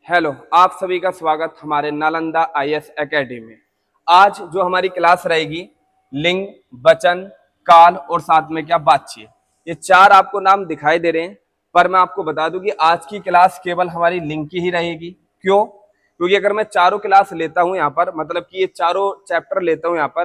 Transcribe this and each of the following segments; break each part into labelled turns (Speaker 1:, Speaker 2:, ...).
Speaker 1: Hello, आप सभी का स्वागत हमारे नालंदा आईएएस एकेडमी में। आज जो हमारी क्लास रहेगी, लिंग, वचन, काल और साथ में क्या बातचीत, ये चार आपको नाम दिखाई दे रहे हैं। पर मैं आपको बता दूं कि आज की क्लास केवल हमारी लिंग की ही रहेगी। क्यों? क्योंकि अगर मैं चारों क्लास लेता हूं यहाँ पर, मतलब कि ये चारों चैप्टर लेता हूं यहाँ पर,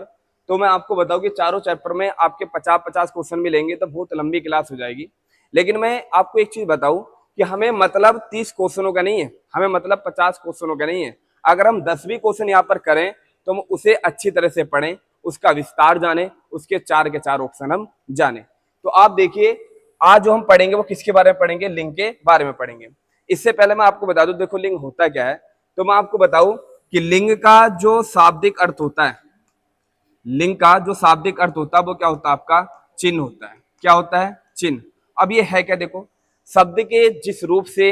Speaker 1: तो मैं आपको बताऊं कि चारों चैप्टर में आपके 50-50 क्वेश्चन मिलेंगे, तो बहुत लंबी क्लास हो जाएगी। लेकिन मैं आपको एक चीज बताऊं कि हमें मतलब 30 क्वेश्चनों का नहीं है, हमें मतलब 50 क्वेश्चनों का नहीं है। अगर हम 10 भी क्वेश्चन यहाँ पर करें तो हम उसे अच्छी तरह से पढ़ें, उसका विस्तार जाने, उसके चार के चार ऑप्शन हम जाने। तो आप देखिए, आज जो हम पढ़ेंगे वो किसके बारे में पढ़ेंगे? लिंग के बारे में पढ़ेंगे। इससे पहले मैं आपको बता दूं, देखो लिंग होता क्या है। तो मैं आपको बताऊं कि लिंग का जो शाब्दिक अर्थ होता है, लिंग का जो शाब्दिक अर्थ होता है वो क्या होता है? आपका चिन्ह होता है। क्या होता है? चिन्ह। अब ये है क्या? देखो, शब्द के जिस रूप से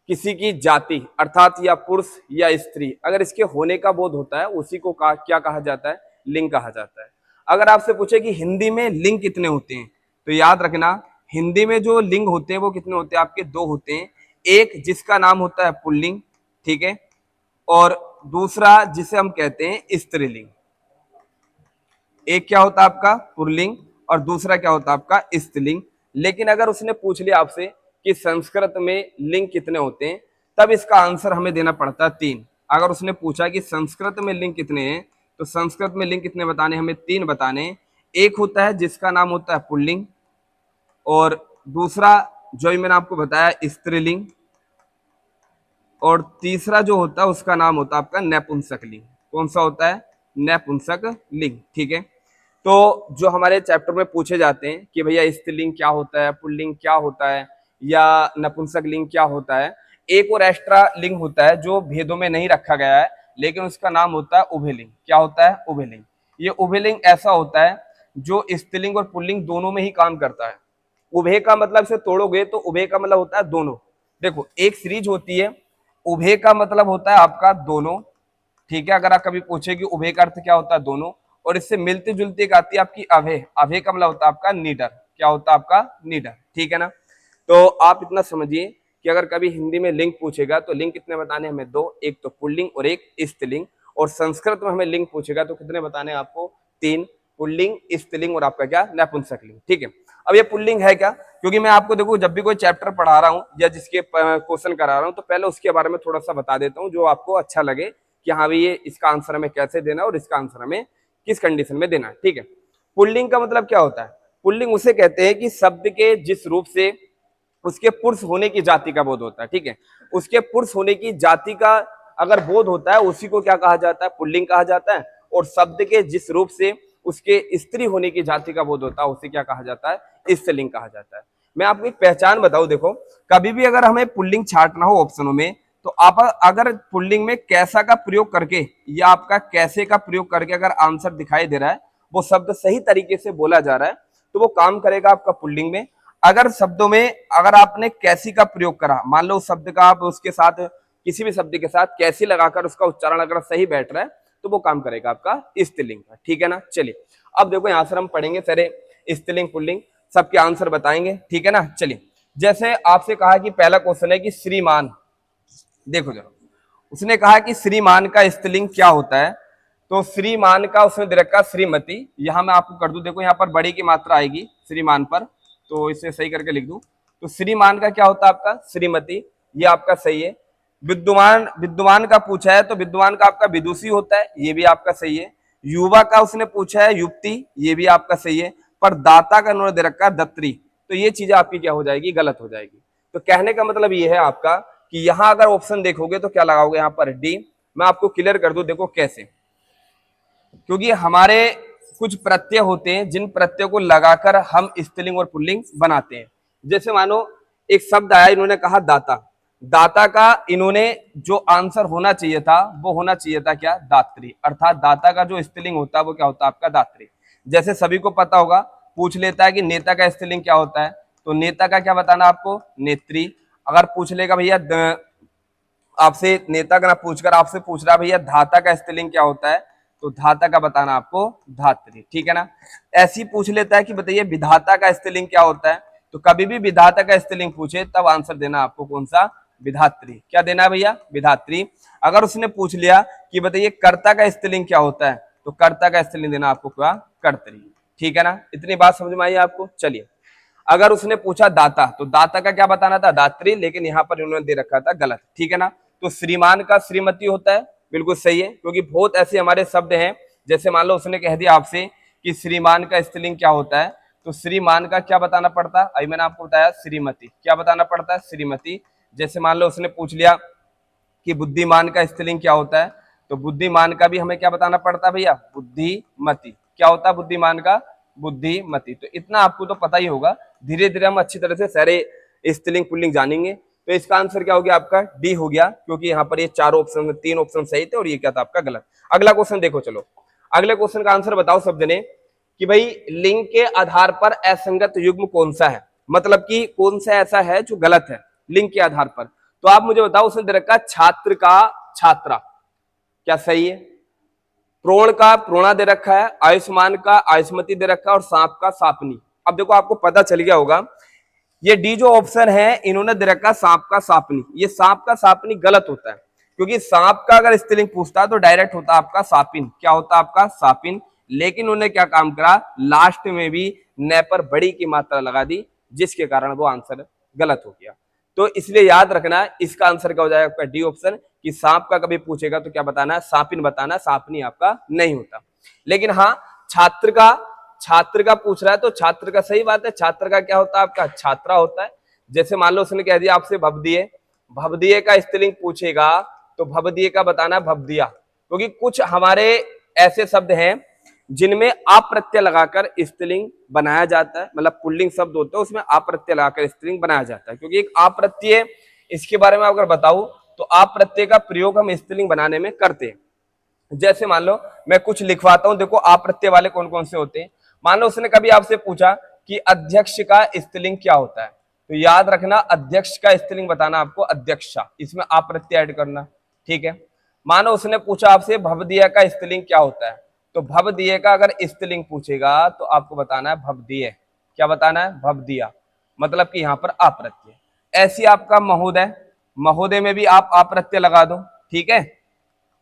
Speaker 1: किसी की जाति अर्थात या पुरुष या स्त्री, अगर इसके होने का बोध होता है, उसी को क्या कहा जाता है? लिंग कहा जाता है। अगर आपसे पूछे कि हिंदी में लिंग कितने होते हैं, तो याद रखना, हिंदी में जो लिंग होते हैं वो कितने होते हैं? आपके दो होते हैं। एक जिसका नाम होता है पुल्लिंग, ठीक है, और दूसरा जिसे हम कहते हैं स्त्रीलिंग। एक क्या होता है आपका? पुल्लिंग, और दूसरा क्या होता है आपका? स्त्रीलिंग। लेकिन अगर उसने पूछ लिया आपसे कि संस्कृत में लिंग कितने होते हैं, तब इसका आंसर हमें देना पड़ता है 3। अगर उसने पूछा कि संस्कृत में लिंग कितने हैं, तो संस्कृत में लिंग कितने बताने? हमें 3 बताने हैं। एक होता है जिसका नाम होता है पुल्लिंग, और दूसरा जो मैंने आपको बताया स्त्रीलिंग, और तीसरा जो होता है उसका नाम होता है आपका नपुंसक लिंग। कौन सा होता है? नपुंसक लिंग। ठीक है। तो जो हमारे चैप्टर में पूछे जाते हैं कि भैया स्त्रीलिंग क्या होता है, पुल्लिंग क्या होता है, या नपुंसक लिंग क्या होता है, एक और एक्स्ट्रा लिंग होता है जो भेदों में नहीं रखा गया है, लेकिन उसका नाम होता है उभयलिंग। क्या होता है? उभयलिंग। ये उभयलिंग ऐसा होता है जो स्त्रीलिंग और पुल्लिंग दोनों में ही काम करता है। उभय का मतलब से तोड़ोगे तो उभय का मतलब होता है दोनों। देखो, एक सीरीज होती है, उभय का मतलब होता है आपका दोनों। ठीक है, अगर आप कभी पूछे कि उभय का अर्थ क्या होता है? दोनों। और इससे मिलती जुलती एक आती है आपकी अभय। अभय का मतलब होता है आपका निडर। क्या होता है आपका? निडर। ठीक है ना। तो आप इतना समझिए कि अगर कभी हिंदी में लिंग पूछेगा तो लिंग कितने बताने? हमें 2, एक तो पुल्लिंग और एक स्त्रीलिंग। और संस्कृत में हमें लिंग पूछेगा तो कितने बताने हैं आपको? 3, पुल्लिंग, स्त्रीलिंग और आपका क्या? नपुंसक लिंग। ठीक है। अब ये पुल्लिंग है क्या? क्योंकि मैं आपको देखो, जब भी कोई चैप्टर पढ़ा रहा हूँ या जिसके क्वेश्चन करा रहा हूँ, तो पहले उसके बारे में थोड़ा सा बता देता हूँ, जो आपको अच्छा लगे कि हाँ भाई, ये इसका आंसर हमें कैसे देना है और इसका आंसर हमें किस कंडीशन में देना है। ठीक है। पुल्लिंग का मतलब क्या होता है? पुल्लिंग उसे कहते हैं कि शब्द के जिस रूप से उसके पुरुष होने की जाति का बोध होता है। ठीक है। उसके पुरुष होने की जाति का अगर बोध होता है, उसी को क्या कहा जाता है? पुल्लिंग कहा जाता है। और शब्द के जिस रूप से उसके स्त्री होने की जाति का बोध होता है, उसे क्या कहा जाता है? स्त्रीलिंग कहा जाता है। मैं आपको एक पहचान बताऊं, देखो, कभी भी अगर हमें पुल्लिंग छांटना हो ऑप्शनों में, तो आप अगर पुल्लिंग में कैसा का प्रयोग करके या आपका कैसे का प्रयोग करके अगर आंसर दिखाई दे रहा है, वो शब्द सही तरीके से बोला जा रहा है, तो वो काम करेगा आपका पुल्लिंग में। अगर शब्दों में अगर आपने कैसी का प्रयोग करा, मान लो उस शब्द का आप उसके साथ किसी भी शब्द के साथ कैसी लगाकर उसका उच्चारण अगर सही बैठ रहा है, तो वो काम करेगा आपका स्त्रीलिंग का। ठीक है ना। चलिए, अब देखो यहां से हम पढ़ेंगे सारे स्त्रीलिंग पुल्लिंग सबके आंसर बताएंगे। ठीक है ना। चलिए, जैसे आपसे कहा कि पहला क्वेश्चन है कि श्रीमान। देखो जरा, उसने कहा कि श्रीमान का स्त्रीलिंग क्या होता है? तो श्रीमान का उसने दे रखा श्रीमती। यहां मैं आपको कर दूं, देखो यहां पर बड़ी की मात्रा आएगी श्रीमान पर, तो इसे सही करके लिख दूं। तो श्रीमान का क्या होता है आपका? श्रीमती। ये आपका सही है। विद्वान, विद्वान का पूछा है तो विद्वान का आपका विदुषी होता है, ये भी आपका सही है। युवा का उसने पूछा है युक्ति, ये भी आपका सही है। पर दाता का उन्होंने दे रखा है दत्री, तो ये चीजें आपकी क्या हो जाएगी? गलत हो जाएगी। तो कहने का मतलब ये है आपका कि यहां अगर ऑप्शन देखोगे तो क्या लगाओगे? यहां पर डी। मैं आपको क्लियर कर दूं, देखो कैसे। क्योंकि हमारे कुछ प्रत्यय होते हैं जिन प्रत्ययों को लगाकर हम स्त्रीलिंग और पुल्लिंग बनाते हैं। जैसे मानो एक शब्द आया, इन्होंने कहा दाता। दाता का इन्होंने जो आंसर होना चाहिए था वो होना चाहिए था क्या? दात्री। अर्थात दाता का जो स्त्रीलिंग होता है वो क्या होता है? आपका दात्री। जैसे सभी को पता होगा, पूछ लेता है कि नेता का स्त्रीलिंग क्या होता है, तो नेता का क्या बताना आपको? नेत्री। अगर पूछ लेगा भैया आपसे, नेता का ना पूछकर आपसे पूछ रहा भैया धाता का स्त्रीलिंग क्या होता है, तो धाता का बताना आपको धात्री। ठीक है ना। ऐसी पूछ लेता है कि बताइए विधाता का स्त्रीलिंग क्या होता है, तो कभी भी विधाता का स्त्रीलिंग पूछे तब आंसर देना आपको कौन सा? विधात्री। क्या देना है भैया? विधात्री। अगर उसने पूछ लिया कि बताइए कर्ता का स्त्रीलिंग क्या होता है, तो कर्ता का स्त्रीलिंग देना आपको क्या? कर्तरी। ठीक है ना? इतनी बात समझ में आई आपको? चलिए, अगर उसने पूछा दाता, तो दाता का क्या बताना था? दात्री, लेकिन यहाँ पर इन्होंने दे रखा था गलत। ठीक है ना? तो श्रीमान का श्रीमती होता है, बिल्कुल सही है, क्योंकि बहुत ऐसे हमारे शब्द हैं, जैसे मान लो उसने कह दिया आपसे कि श्रीमान का स्त्रीलिंग क्या होता है, तो श्रीमान का क्या बताना पड़ता है? अभी मैंने आपको बताया श्रीमती। क्या बताना पड़ता है? श्रीमती। जैसे मान लो उसने पूछ लिया कि बुद्धिमान का स्त्रीलिंग क्या होता है, तो बुद्धिमान का भी हमें क्या बताना पड़ता है भैया? बुद्धिमती। क्या होता है बुद्धिमान का? बुद्धिमती। तो इतना आपको तो पता ही होगा, धीरे धीरे हम अच्छी तरह से सारे स्त्रीलिंग पुल्लिंग जानेंगे। तो इसका आंसर क्या हो गया आपका? डी हो गया, क्योंकि यहाँ पर ये चारों ऑप्शन में 3 ऑप्शन सही थे और ये क्या था आपका? गलत। अगला क्वेश्चन देखो, चलो अगले क्वेश्चन का आंसर बताओ सब जने कि भाई लिंग के आधार पर असंगत युग्म कौन सा है, मतलब कि कौन सा ऐसा है जो गलत है लिंग के आधार पर। तो आप मुझे बताओ, उसने दे रखा छात्र का छात्रा, क्या सही है? प्रोण का प्रोणा दे रखा है, आयुष्मान का आयुष्मती दे रखा है, और सांप का सापनी। अब देखो आपको पता चल गया होगा, ये डी जो ऑप्शन है इन्होंने दे रखा सांप का सापनी। ये सांप का सापनी गलत होता है, क्योंकि सांप का अगर स्त्रीलिंग पूछता तो डायरेक्ट होता आपका सापिन। क्या होता आपका? सापिन। लेकिन उन्होंने क्या काम करा, लास्ट में भी न पर बड़ी की मात्रा लगा दी, जिसके कारण वो आंसर गलत हो गया। तो इसलिए याद रखना, इसका आंसर क्या हो जाएगा आपका? डी ऑप्शन, कि सांप का कभी पूछेगा तो क्या बताना है? सापिन बताना, सापनी आपका नहीं होता। लेकिन हाँ, छात्र का पूछ रहा है तो छात्र का सही बात है, छात्र का क्या होता है आपका? छात्रा होता है। जैसे मान लो उसने कह दिया आपसे भवदीय, भवदीय का स्त्रीलिंग पूछेगा तो भवदीय का बताना भवदिया, क्योंकि कुछ हमारे ऐसे शब्द हैं जिनमें अप्रत्यय लगाकर स्त्रीलिंग बनाया जाता है, मतलब पुल्लिंग शब्द होते हैं उसमें अप्रत्यय लगाकर स्त्रीलिंग बनाया जाता है। क्योंकि एक अप्रत्यय, इसके बारे में अगर बताऊं तो अप्रत्यय का प्रयोग हम स्त्रीलिंग बनाने में करते हैं। जैसे मान लो मैं कुछ लिखवाता हूं, देखो अप्रत्यय वाले कौन कौन से होते हैं। मान लो उसने कभी आपसे पूछा कि अध्यक्ष का स्त्रीलिंग क्या होता है, तो याद रखना अध्यक्ष का स्त्रीलिंग बताना आपको अध्यक्षा, इसमें अप्रत्यय ऐड करना। ठीक है। मानो उसने पूछा आपसे भवदीय का स्त्रीलिंग क्या होता है, तो भवदीय का अगर स्त्रीलिंग पूछेगा तो आपको बताना है भवदीय। क्या बताना है? भवदिया, मतलब कि यहाँ पर अप्रत्यय। ऐसी आपका महोदय, महोदय में भी आप अप्रत्यय लगा दो। ठीक है,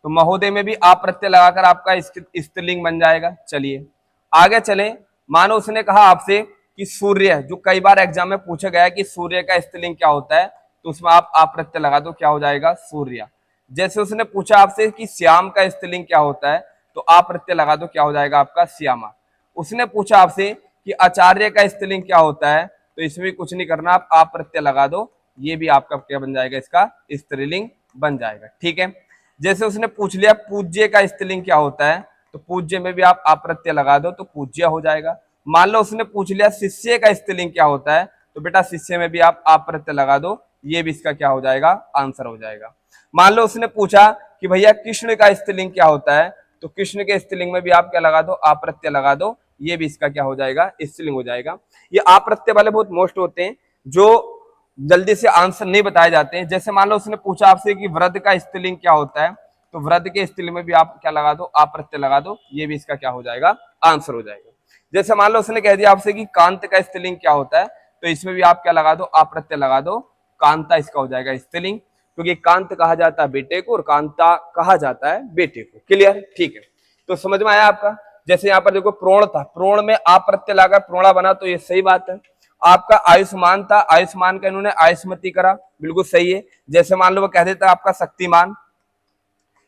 Speaker 1: तो महोदय में भी अप्रत्यय लगाकर आपका स्त्रीलिंग बन जाएगा। चलिए आगे चलें। मानो उसने कहा आपसे कि सूर्य, जो कई बार एग्जाम में पूछा गया है कि सूर्य का स्त्रीलिंग क्या होता है, तो उसमें आप अप्रत्यय लगा दो, क्या हो जाएगा? सूर्य। जैसे उसने पूछा आपसे कि श्याम का स्त्रीलिंग क्या होता है, तो अप्रत्यय लगा दो, क्या हो जाएगा आपका? श्यामा। उसने पूछा आपसे कि आचार्य का स्त्रीलिंग क्या होता है, तो इसमें भी कुछ नहीं करना, आप अप्रत्यय लगा दो, ये भी आपका क्या बन जाएगा? इसका स्त्रीलिंग बन जाएगा। ठीक है। जैसे उसने पूछ लिया पूज्य का स्त्रीलिंग क्या होता है, तो पूज्य में भी आप अप्रत्यय लगा दो, तो पूज्य हो जाएगा। मान लो उसने पूछ लिया शिष्य का स्त्रीलिंग क्या होता है, तो बेटा शिष्य में भी आप अप्रत्यय लगा दो, ये भी इसका क्या हो जाएगा? आंसर हो जाएगा। मान लो उसने पूछा कि भैया कृष्ण का स्त्रीलिंग क्या होता है, तो कृष्ण के स्त्रीलिंग में भी आप क्या लगा दो? अप्रत्यय लगा दो, ये भी इसका क्या हो जाएगा? स्त्रीलिंग हो जाएगा। ये अप्रत्यय वाले बहुत मोस्ट होते हैं जो जल्दी से आंसर नहीं बताए जाते हैं। जैसे मान लो उसने पूछा आपसे कि वृद्ध का स्त्रीलिंग क्या होता है, तो वृद्ध के स्त्रीलिंग में भी आप क्या लगा दो? अप्रत्यय लगा दो, ये भी इसका क्या हो जाएगा? आंसर हो जाएगा। जैसे मान लो उसने कह दिया आपसे कि कांत का स्त्रीलिंग क्या होता है, तो इसमें भी आप क्या लगा दो? अप्रत्यय लगा दो, कांता इसका हो जाएगा स्त्रीलिंग, क्योंकि कांत कहा जाता है बेटे को और कांता कहा जाता है बेटे को। क्लियर? ठीक है, तो समझ में आया आपका। जैसे यहाँ पर देखो प्रोण था, प्रोण में अप्रत्यय लाकर प्रोणा बना, तो ये सही बात है। आपका आयुष्मान था, आयुष्मान का इन्होंने आयुष्मती करा, बिल्कुल सही है। जैसे मान लो वो कह देता आपका शक्तिमान,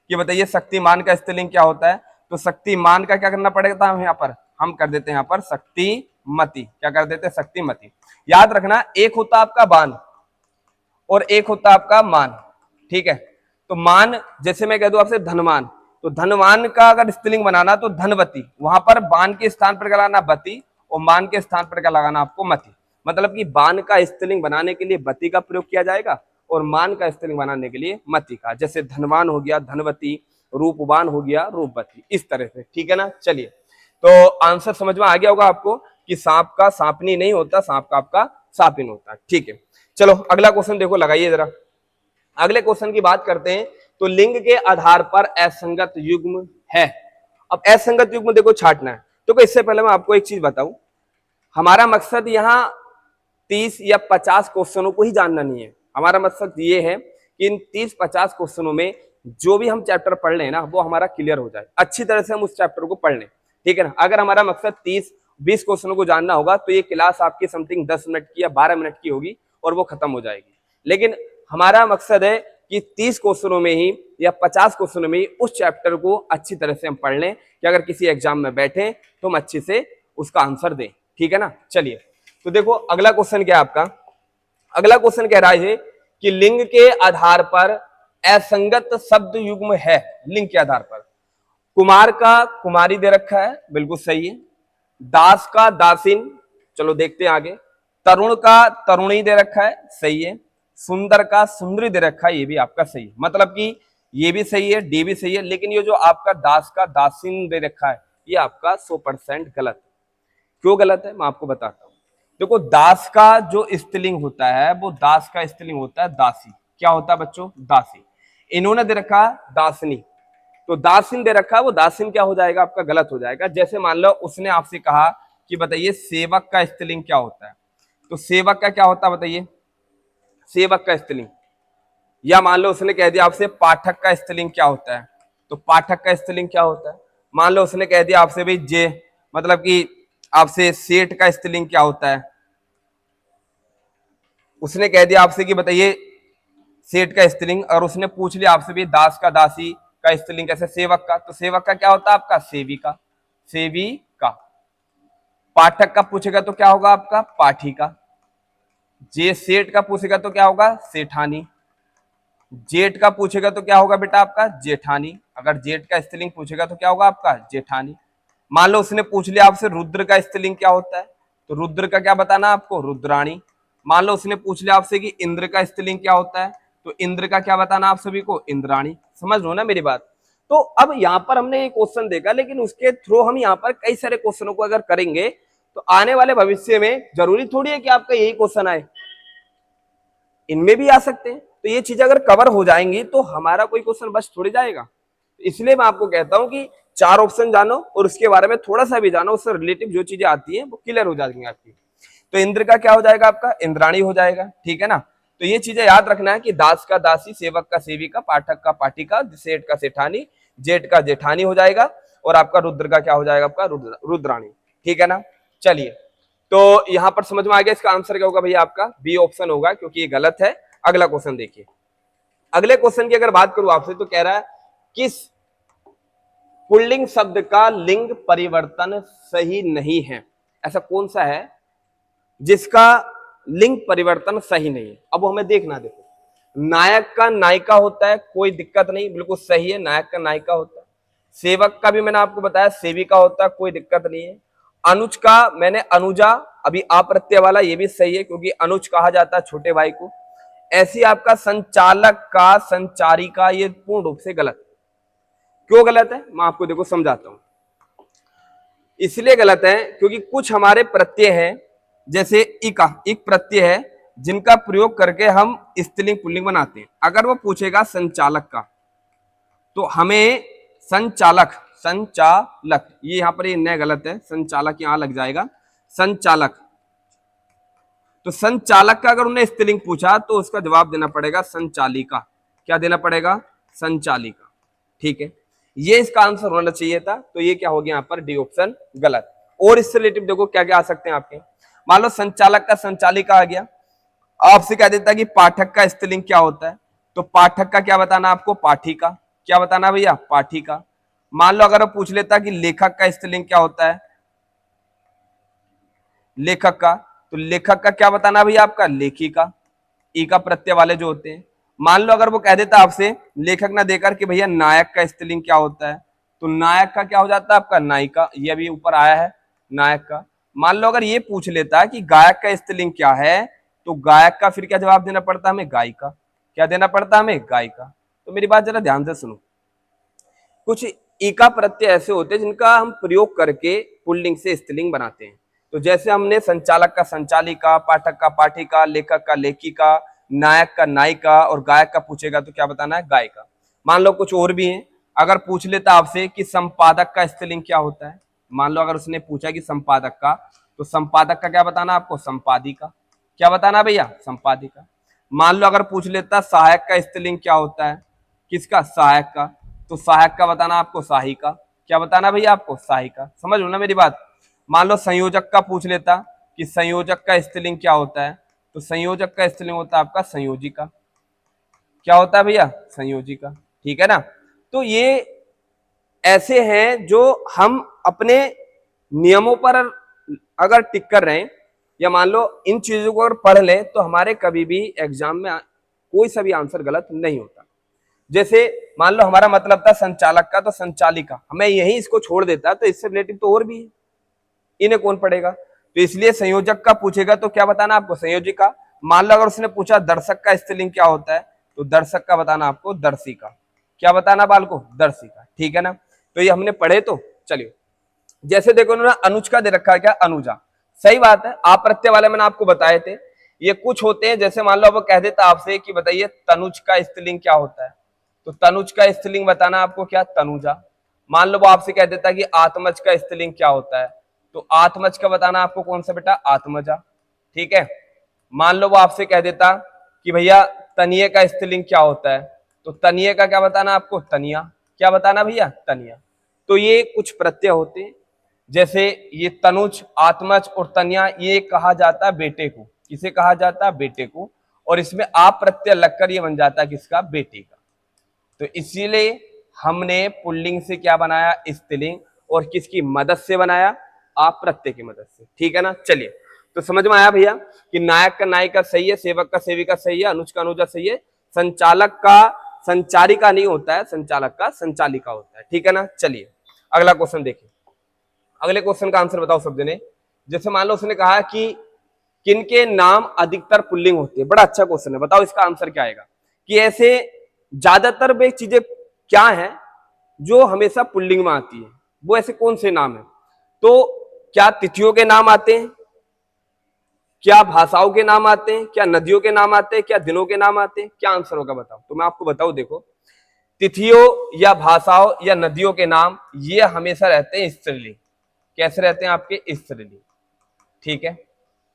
Speaker 1: कि बताइए शक्तिमान का स्त्रीलिंग क्या होता है, तो शक्तिमान का क्या करना पड़ेगा? हम यहाँ पर हम कर देते हैं यहाँ पर शक्तिमती। क्या कर देते हैं? शक्तिमती। याद रखना एक होता आपका बान और एक होता आपका मान। ठीक है, तो मान जैसे मैं कह दूं आपसे धनवान, तो धनवान का अगर स्त्रीलिंग बनाना तो धनवती, वहां पर बान के स्थान पर क्या लगाना? बती, और मान के स्थान पर क्या लगाना आपको? मती। मतलब कि बान का स्त्रीलिंग बनाने के लिए बती का प्रयोग किया जाएगा और मान का स्त्रीलिंग बनाने के लिए मती का। जैसे धनवान हो गया धनवती, रूपवान हो गया रूपवती, इस तरह से। ठीक है ना? चलिए, तो आंसर समझ में आ गया होगा आपको कि सांप का सांपनी नहीं होता, सांप का आपका सापिन होता है। ठीक है, चलो अगला क्वेश्चन देखो, लगाइए जरा। अगले क्वेश्चन की बात करते हैं। तो लिंग के आधार पर असंगत युग्म है। अब असंगत युग्म देखो छांटना है, तो इससे पहले मैं आपको एक चीज बताऊं, हमारा मकसद यहाँ 30 या 50 क्वेश्चनों को ही जानना नहीं है, हमारा मकसद ये है कि इन 30-50 क्वेश्चनों में जो भी हम चैप्टर पढ़ लें ना वो हमारा क्लियर हो जाए, अच्छी तरह से हम उस चैप्टर को पढ़ लें, ठीक है ना। अगर हमारा मकसद 30-20 क्वेश्चनों को जानना होगा तो ये क्लास आपकी समथिंग 10 मिनट की या 12 मिनट की होगी और वो खत्म हो जाएगी। लेकिन हमारा मकसद है कि 30 क्वेश्चनों में ही या 50 क्वेश्चनों में ही उस चैप्टर को अच्छी तरह से हम पढ़ लें कि अगर किसी एग्जाम में बैठे तो हम अच्छे से उसका आंसर दें, ठीक है ना। चलिए तो देखो अगला क्वेश्चन क्या है आपका। अगला क्वेश्चन कह रहा है कि लिंग के आधार पर असंगत शब्द युग्म है। लिंग के आधार पर कुमार का कुमारी दे रखा है, बिल्कुल सही है। दास का दासिन, चलो देखते हैं आगे। तरुण का तरुणी दे रखा है, सही है। सुंदर का सुंदरी दे रखा है, ये भी आपका सही है। मतलब कि ये भी सही है, डी भी सही है, लेकिन ये जो आपका दास का दासिन दे रखा है ये आपका 100% गलत है। क्यों गलत है मैं आपको बताता हूं। देखो दास का जो स्त्रीलिंग होता है वो दास का स्त्रीलिंग होता है दासी। क्या होता है बच्चों? दासी। इन्होंने दे रखा दासिनी, तो दासिन दे रखा है, वो दासिन क्या हो जाएगा आपका? गलत हो जाएगा। जैसे मान लो उसने आपसे कहा कि बताइए सेवक का स्त्रीलिंग क्या होता है, तो सेवक का क्या होता है बताइए? सेवक का स्त्रीलिंग। या मान लो उसने कह दिया आपसे पाठक का स्त्रीलिंग क्या होता है, तो पाठक का स्त्रीलिंग क्या होता है? मान लो उसने कह दिया आपसे भाई जे मतलब कि आपसे सेठ का स्त्रीलिंग क्या होता है, उसने कह दिया आपसे कि बताइए सेठ का स्त्रीलिंग, और उसने पूछ लिया आपसे भी दास का दासी का स्त्रीलिंग कैसे? सेवक का, तो सेवक का क्या होता है आपका? सेविका। सेविका। पाठक का पूछेगा तो क्या होगा आपका? पाठिका। जे सेठ का पूछेगा तो क्या होगा? सेठानी। जेठ का पूछेगा तो क्या होगा बेटा आपका? जेठानी। अगर जेठ का स्त्रीलिंग पूछेगा तो क्या होगा आपका? जेठानी। मान लो उसने पूछ लिया आपसे रुद्र का स्त्रीलिंग क्या होता है, तो रुद्र का क्या बताना आपको? रुद्राणी। मान लो उसने पूछ लिया आपसे कि इंद्र का स्त्रीलिंग क्या होता है, तो इंद्र का क्या बताना आप सभी को? इंद्राणी। समझ लो ना मेरी बात। तो अब यहाँ पर हमने ये क्वेश्चन देखा, लेकिन उसके थ्रू हम यहाँ पर कई सारे क्वेश्चनों को अगर करेंगे तो आने वाले भविष्य में जरूरी थोड़ी है कि आपका यही क्वेश्चन आए, इनमें भी आ सकते हैं। तो ये चीजें अगर कवर हो जाएंगी तो हमारा कोई क्वेश्चन बच थोड़ी जाएगा। इसलिए मैं आपको कहता हूं कि 4 ऑप्शन जानो और उसके बारे में थोड़ा सा भी जानो, उससे रिलेटिव जो चीजें आती हैं वो क्लियर हो जाएंगी आपकी। तो इंद्र का क्या हो जाएगा आपका? इंद्राणी हो जाएगा, ठीक है ना। तो ये चीजें याद रखना है कि दास का दासी, सेवक का सेविका, पाठक का पाठिका, सेठ का सेठानी, जेठ का जेठानी हो जाएगा, और आपका रुद्र का क्या हो जाएगा आपका? रुद्राणी, ठीक है ना। चलिए तो यहां पर समझ में आ गया, इसका आंसर क्या होगा भैया? आपका बी ऑप्शन होगा, क्योंकि ये गलत है। अगला क्वेश्चन देखिए। अगले क्वेश्चन की अगर बात करूं आपसे तो कह रहा है किस पुल्लिंग शब्द का लिंग परिवर्तन सही नहीं है? ऐसा कौन सा है जिसका लिंग परिवर्तन सही नहीं है? अब वो हमें देखना। देखो नायक का नायिका होता है, कोई दिक्कत नहीं, बिल्कुल सही है, नायक का नायिका होता है। सेवक का भी मैंने आपको बताया सेविका होता है, कोई दिक्कत नहीं है। अनुज का मैंने अनुजा, अभी अप्रत्यय वाला, ये भी सही है क्योंकि अनुज कहा जाता है छोटे भाई को। ऐसी आपका संचालक का संचारिका, ये पूर्ण रूप से गलत। क्यों गलत है मैं आपको देखो समझाता हूं। इसलिए गलत है क्योंकि कुछ हमारे प्रत्यय हैं, जैसे इका, एक प्रत्यय है जिनका प्रयोग करके हम स्त्रीलिंग पुल्लिंग बनाते हैं। अगर वो पूछेगा संचालक का तो हमें संचालक, संचालक, ये यहां पर ये न गलत है, संचालक यहां लग जाएगा, संचालक। तो संचालक का अगर उन्हें स्त्रीलिंग पूछा तो उसका जवाब देना पड़ेगा संचालिका। क्या देना पड़ेगा? संचालिका, ठीक है। ये इसका आंसर होना चाहिए था, तो ये क्या हो गया यहाँ पर? डी ऑप्शन गलत। और इससे रिलेटिव देखो क्या क्या आ सकते हैं आपके। मान लो संचालक का संचालिका आ गया, आपसे कह देता कि पाठक का स्त्रीलिंग क्या होता है, तो पाठक का क्या बताना आपको? पाठिका। क्या बताना भैया? पाठिका। मान लो अगर वो पूछ लेता कि लेखक का स्त्रीलिंग क्या होता है, लेखक का, तो लेखक का क्या बताना भैया आपका? लेखिका। ई का प्रत्यय वाले जो होते हैं। मान लो अगर वो कह देता आपसे लेखक ना देकर कि भैया नायक का स्त्रीलिंग क्या होता है, तो नायक का क्या हो जाता है आपका? नायिका। ये अभी ऊपर आया है नायक का। मान लो अगर ये पूछ लेता कि गायक का स्त्रीलिंग क्या है, तो गायक का फिर क्या जवाब देना पड़ता हमें? गायिका। क्या देना पड़ता हमें? गायिका। तो मेरी बात जरा ध्यान से सुनो। कुछ इका प्रत्यय ऐसे होते हैं जिनका हम प्रयोग करके पुल्लिंग से स्त्रीलिंग बनाते हैं। तो जैसे हमने संचालक का संचालिका, पाठक का पाठिका, लेखक का लेखिका, नायक का नायिका, और गायक का पूछेगा तो क्या बताना है? गायिका। मान लो कुछ और भी है, अगर पूछ लेता आपसे कि संपादक का स्त्रीलिंग क्या होता है, मान लो अगर उसने पूछा कि संपादक का, तो संपादक का क्या बताना आपको? संपादिका। क्या बताना भैया? संपादिका। मान लो अगर पूछ लेता सहायक का स्त्रीलिंग क्या होता है, किसका, सहायक का, तो सहायक का बताना आपको सहायिका। क्या बताना भैया आपको, सहायिका। समझ लो ना मेरी बात। मान लो संयोजक का पूछ लेता कि संयोजक का स्त्रीलिंग क्या होता है, तो संयोजक का स्त्रीलिंग होता है आपका संयोजिका। क्या होता है भैया, संयोजिका। ठीक है ना। तो ये ऐसे हैं जो हम अपने नियमों पर अगर टिक कर रहे हैं, या मान लो इन चीजों को अगर पढ़ लें, तो हमारे कभी भी एग्जाम में कोई सा भी आंसर गलत नहीं होता। जैसे मान लो हमारा मतलब था संचालक का, तो संचालिका, हमें यही इसको छोड़ देता, तो इससे रिलेटिव तो और भी है, इन्हें कौन पढ़ेगा। तो इसलिए संयोजक का पूछेगा तो क्या बताना आपको, संयोजिका। मान लो अगर उसने पूछा दर्शक का स्त्रीलिंग क्या होता है, तो दर्शक का बताना आपको दर्शिका। क्या बताना बालको, दर्शिका। ठीक है ना। तो ये हमने पढ़े। तो चलिए, जैसे देखो उन्होंने अनुज का दे रखा है, क्या, अनुजा। सही बात है, आप प्रत्यय वाले मैंने आपको बताए थे। ये कुछ होते हैं, जैसे मान लो वो कह देता आपसे कि बताइए तनुज का स्त्रीलिंग क्या होता है, तो तनुज का स्त्रीलिंग बताना आपको क्या, तनुजा। मान लो वो आपसे कह देता कि आत्मज का स्त्रीलिंग क्या होता है, तो आत्मज का बताना आपको कौन सा बेटा, आत्मजा। ठीक है। मान लो वो आपसे कह देता कि भैया तनिये का स्त्रीलिंग क्या होता है, तो तनिये का क्या बताना आपको, तनिया। क्या बताना भैया, तनिया। तो ये कुछ प्रत्यय होते हैं, जैसे ये तनुज, आत्मज और तनिया, ये कहा जाता है बेटे को। किसे कहा जाता है, बेटे को। और इसमें आप प्रत्यय लगकर ये बन जाता है किसका, बेटे का। तो इसीलिए हमने पुल्लिंग से क्या बनाया, स्त्रीलिंग, और किसकी मदद से बनाया, आप प्रत्यय की मदद से। ठीक है ना। चलिए, तो समझ में आया भैया कि नायक का नायिका सही है, सेवक का सेविका सही है, अनुज का अनुजा सही है, संचालक का संचारिका नहीं होता है, संचालक का संचालिका होता है। ठीक है ना। चलिए अगला क्वेश्चन देखिए। अगले क्वेश्चन का आंसर बताओ सब जने। जैसे मान लो उसने कहा कि किनके नाम अधिकतर पुल्लिंग होती है। बड़ा अच्छा क्वेश्चन है, बताओ इसका आंसर क्या आएगा। कि ऐसे ज्यादातर वे चीजें क्या हैं जो हमेशा पुल्लिंग में आती है, वो ऐसे कौन से नाम है। तो क्या तिथियों के नाम आते हैं, क्या भाषाओं के नाम आते हैं, क्या नदियों के नाम आते हैं, क्या दिनों के नाम आते हैं, क्या आंसर होगा बताओ। तो मैं आपको बताऊं, देखो तिथियों या भाषाओं या नदियों के नाम ये हमेशा रहते हैं स्त्रीलिंग। कैसे रहते हैं आपके, स्त्रीलिंग। ठीक है।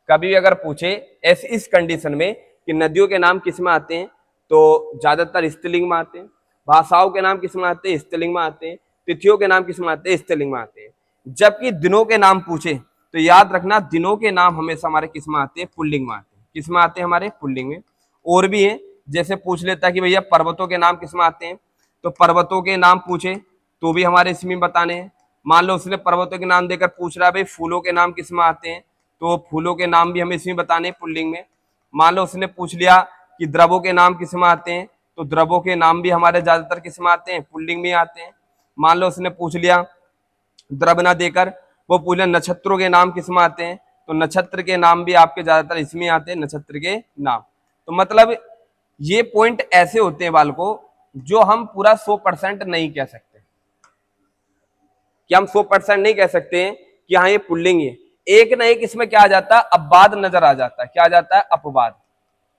Speaker 1: कभी भी अगर पूछे ऐसे इस कंडीशन में कि नदियों के नाम किस में आते हैं, तो ज्यादातर स्त्रीलिंग में आते हैं। भाषाओं के नाम किस में आते हैं, स्त्रीलिंग में आते हैं। तिथियों के नाम किस में आते हैं, स्त्रीलिंग में आते हैं। जबकि दिनों के नाम पूछे तो याद रखना दिनों के नाम हमेशा हमारे किस में आते हैं, पुल्लिंग में आते हैं। किस में आते हैं, हमारे पुल्लिंग में। और भी है, जैसे पूछ लेता है कि भैया पर्वतों के नाम किस में आते हैं, तो पर्वतों के नाम पूछे तो भी हमारे इसमें बताने हैं। मान लो उसने पर्वतों के नाम देकर पूछ रहा है भाई फूलों के नाम किस में आते हैं, तो फूलों के नाम भी हमें इसमें बताने पुल्लिंग में। मान लो उसने पूछ लिया कि द्रवों के नाम किस में आते हैं, तो द्रवों के नाम भी हमारे ज्यादातर किस में आते हैं, पुल्लिंग में आते हैं। मान लो उसने पूछ लिया द्रव ना देकर, वो पूछ लिया नक्षत्रों के नाम किस में आते हैं, तो नक्षत्र के नाम भी आपके ज्यादातर इसमें आते हैं, नक्षत्र के नाम। तो मतलब ये पॉइंट ऐसे होते हैं बालकों जो हम पूरा 100% नहीं कह सकते, कि हम 100% नहीं कह सकते हैं कि हाँ ये पुल्लिंग है। एक ना एक इसमें क्या आ जाता है, अपवाद नजर आ जाता है। क्या आ जाता है, अपवाद।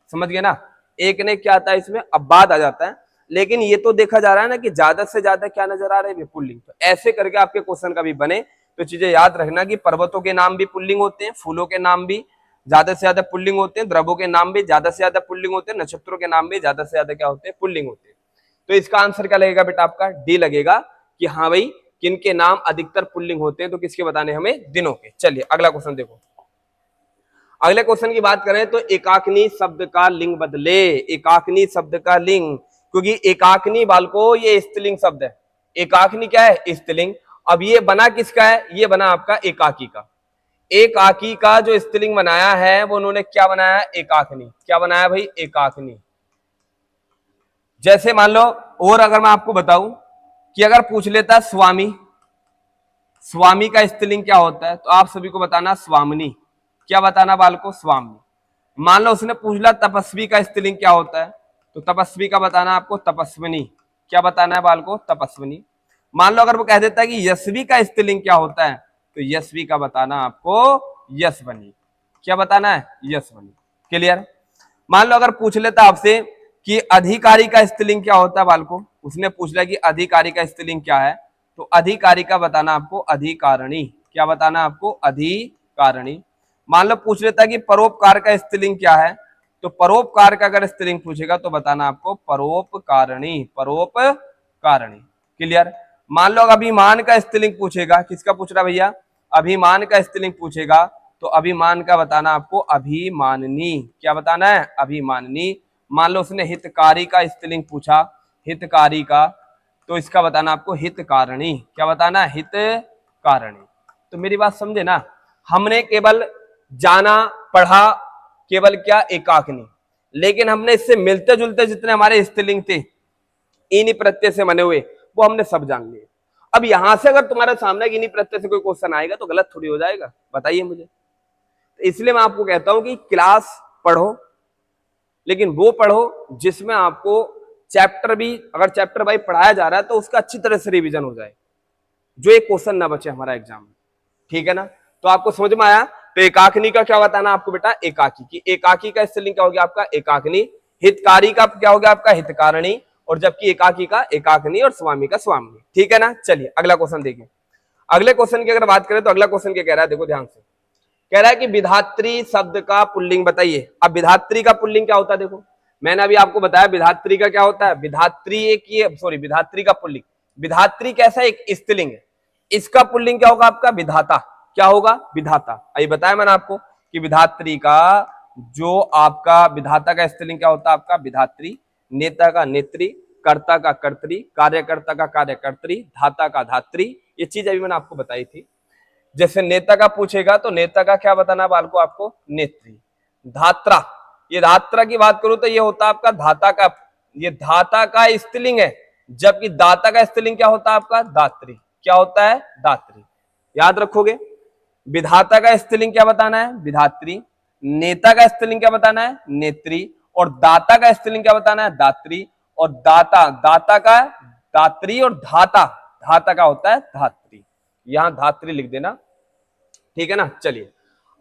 Speaker 1: समझ गए ना। एक ने क्या आता है इसमें, अपवाद आ जाता है। लेकिन ये तो देखा जा रहा है ना कि ज्यादा से ज्यादा क्या नजर आ रहा है, पुल्लिंग। तो ऐसे करके आपके क्वेश्चन कभी बने तो चीजें याद रखना कि पर्वतों के नाम भी पुल्लिंग होते हैं, फूलों के नाम भी ज्यादा से ज्यादा पुल्लिंग होते हैं, द्रवों के नाम भी ज्यादा से ज्यादा पुल्लिंग होते हैं, नक्षत्रों के नाम भी ज्यादा से ज्यादा क्या होते हैं, पुल्लिंग होते हैं। तो इसका आंसर क्या लगेगा बेटा, आपका डी लगेगा कि हाँ भाई किनके नाम अधिकतर पुल्लिंग होते हैं, तो किसके बताने हमें, दिनों के। चलिए अगला क्वेश्चन देखो। अगले क्वेश्चन की बात करें तो एकाकिनी शब्द का लिंग बदले। एकाकिनी शब्द का लिंग, क्योंकि एकाकिनी बालको ये स्त्रीलिंग शब्द है। एकाकिनी क्या है, स्त्रीलिंग। अब ये बना किसका है, ये बना आपका एकाकी का। एकाकी का जो स्त्रीलिंग बनाया है वो उन्होंने क्या बनाया, एकाकिनी। क्या बनाया भाई, एकाकिनी। जैसे मान लो, और अगर मैं आपको बताऊं कि अगर पूछ लेता स्वामी, स्वामी का स्त्रीलिंग क्या होता है, तो आप सभी को बताना स्वामिनी। क्या बताना बालको, स्वामी। मान लो उसने पूछ लिया तपस्वी का स्त्रीलिंग क्या होता है, तो तपस्वी का बताना आपको तपस्विनी। क्या बताना है बालको, तपस्विनी। मान लो अगर वो कह देता है कि यशवी का स्त्रीलिंग क्या होता है, तो यशवी का बताना आपको यशवनी। क्या बताना है, यशवनी। क्लियर। मान लो अगर पूछ लेता आपसे कि अधिकारी का स्त्रीलिंग क्या होता है बालको, उसने पूछ लिया कि अधिकारी का स्त्रीलिंग क्या है, तो अधिकारी का बताना आपको अधिकारिणी। क्या बताना आपको, अधिकारिणी। मान लो पूछ लेता कि परोपकार का स्त्रीलिंग क्या है, तो परोपकार का अगर स्त्रीलिंग पूछेगा तो बताना आपको परोपकारिणी, परोपकारिणी। क्लियर। मान लो अभिमान का स्त्रीलिंग पूछेगा, किसका पूछ रहा भैया, अभिमान का स्त्रीलिंग पूछेगा, तो अभिमान का बताना आपको अभिमानिनी। क्या बताना है, अभिमानिनी। मान लो उसने हितकारी का स्त्रीलिंग पूछा, हितकारी का, तो इसका बताना आपको हितकारिणी। क्या बताना, हितकारिणी। तो मेरी बात समझे ना, हमने केवल जाना पढ़ा केवल क्या, एकाकिनी, लेकिन हमने इससे मिलते जुलते जितने हमारे स्त्रीलिंग थे इन्हीं प्रत्यय से बने हुए वो हमने सब जान लिए। अब यहां से अगर तुम्हारे सामने इन्हीं प्रत्यय से कोई क्वेश्चन आएगा तो गलत थोड़ी हो जाएगा, बताइए मुझे। तो इसलिए मैं आपको कहता हूं कि क्लास पढ़ो, लेकिन वो पढ़ो जिसमें आपको चैप्टर भी, अगर चैप्टर वाइज पढ़ाया जा रहा है तो उसका अच्छी तरह से रिवीजन हो जाए, जो एक क्वेश्चन ना बचे हमारा एग्जाम में। ठीक है ना। तो आपको समझ में आया। तो एकाकिनी का क्या बताना आपको बेटा, एकाकी की, एकाकी का स्त्रीलिंग क्या हो गया आपका, एकाकिनी। हितकारी का क्या हो गया आपका, हितकारिणी। और जबकि एकाकी का एकाकिनी और स्वामी का स्वामिनी। ठीक है ना। चलिए अगला क्वेश्चन देखिए। अगले क्वेश्चन की अगर बात करें तो अगला क्वेश्चन क्या कह रहा है, देखो ध्यान से। कह रहा है कि विधात्री शब्द का पुल्लिंग बताइए। अब विधात्री का पुल्लिंग क्या होता है, देखो मैंने अभी आपको बताया विधात्री का क्या होता है, विधात्री एक ये, सॉरी विधात्री का पुल्लिंग, विधात्री कैसा एक स्त्रीलिंग है, इसका पुल्लिंग क्या होगा आपका, विधाता। क्या होगा, विधाता। अभी बताया मैंने आपको कि विधात्री का जो आपका विधाता का स्त्रीलिंग क्या होता है आपका, विधात्री। नेता का नेत्री, कर्ता का कर्त्री, कार्यकर्ता का कार्यकर्त्री, धाता का धात्री। ये चीज अभी मैंने आपको बताई थी। जैसे नेता का पूछेगा तो नेता का क्या बताना बालको आपको, नेत्री। धात्रा, ये धात्रा की बात करूं तो ये होता है आपका धाता का, ये धाता का स्त्रीलिंग है, जबकि दाता का स्त्रीलिंग क्या होता है आपका, दात्री। क्या होता है, दात्री। याद रखोगे। विधाता का स्त्रीलिंग क्या बताना है, विधात्री। नेता का स्त्रीलिंग क्या बताना है, नेत्री। और दाता का स्त्रीलिंग क्या बताना है, दात्री। और दाता, दाता का दात्री। और धाता, धाता का होता है धात्री। यहां धात्री लिख देना। ठीक है ना। चलिए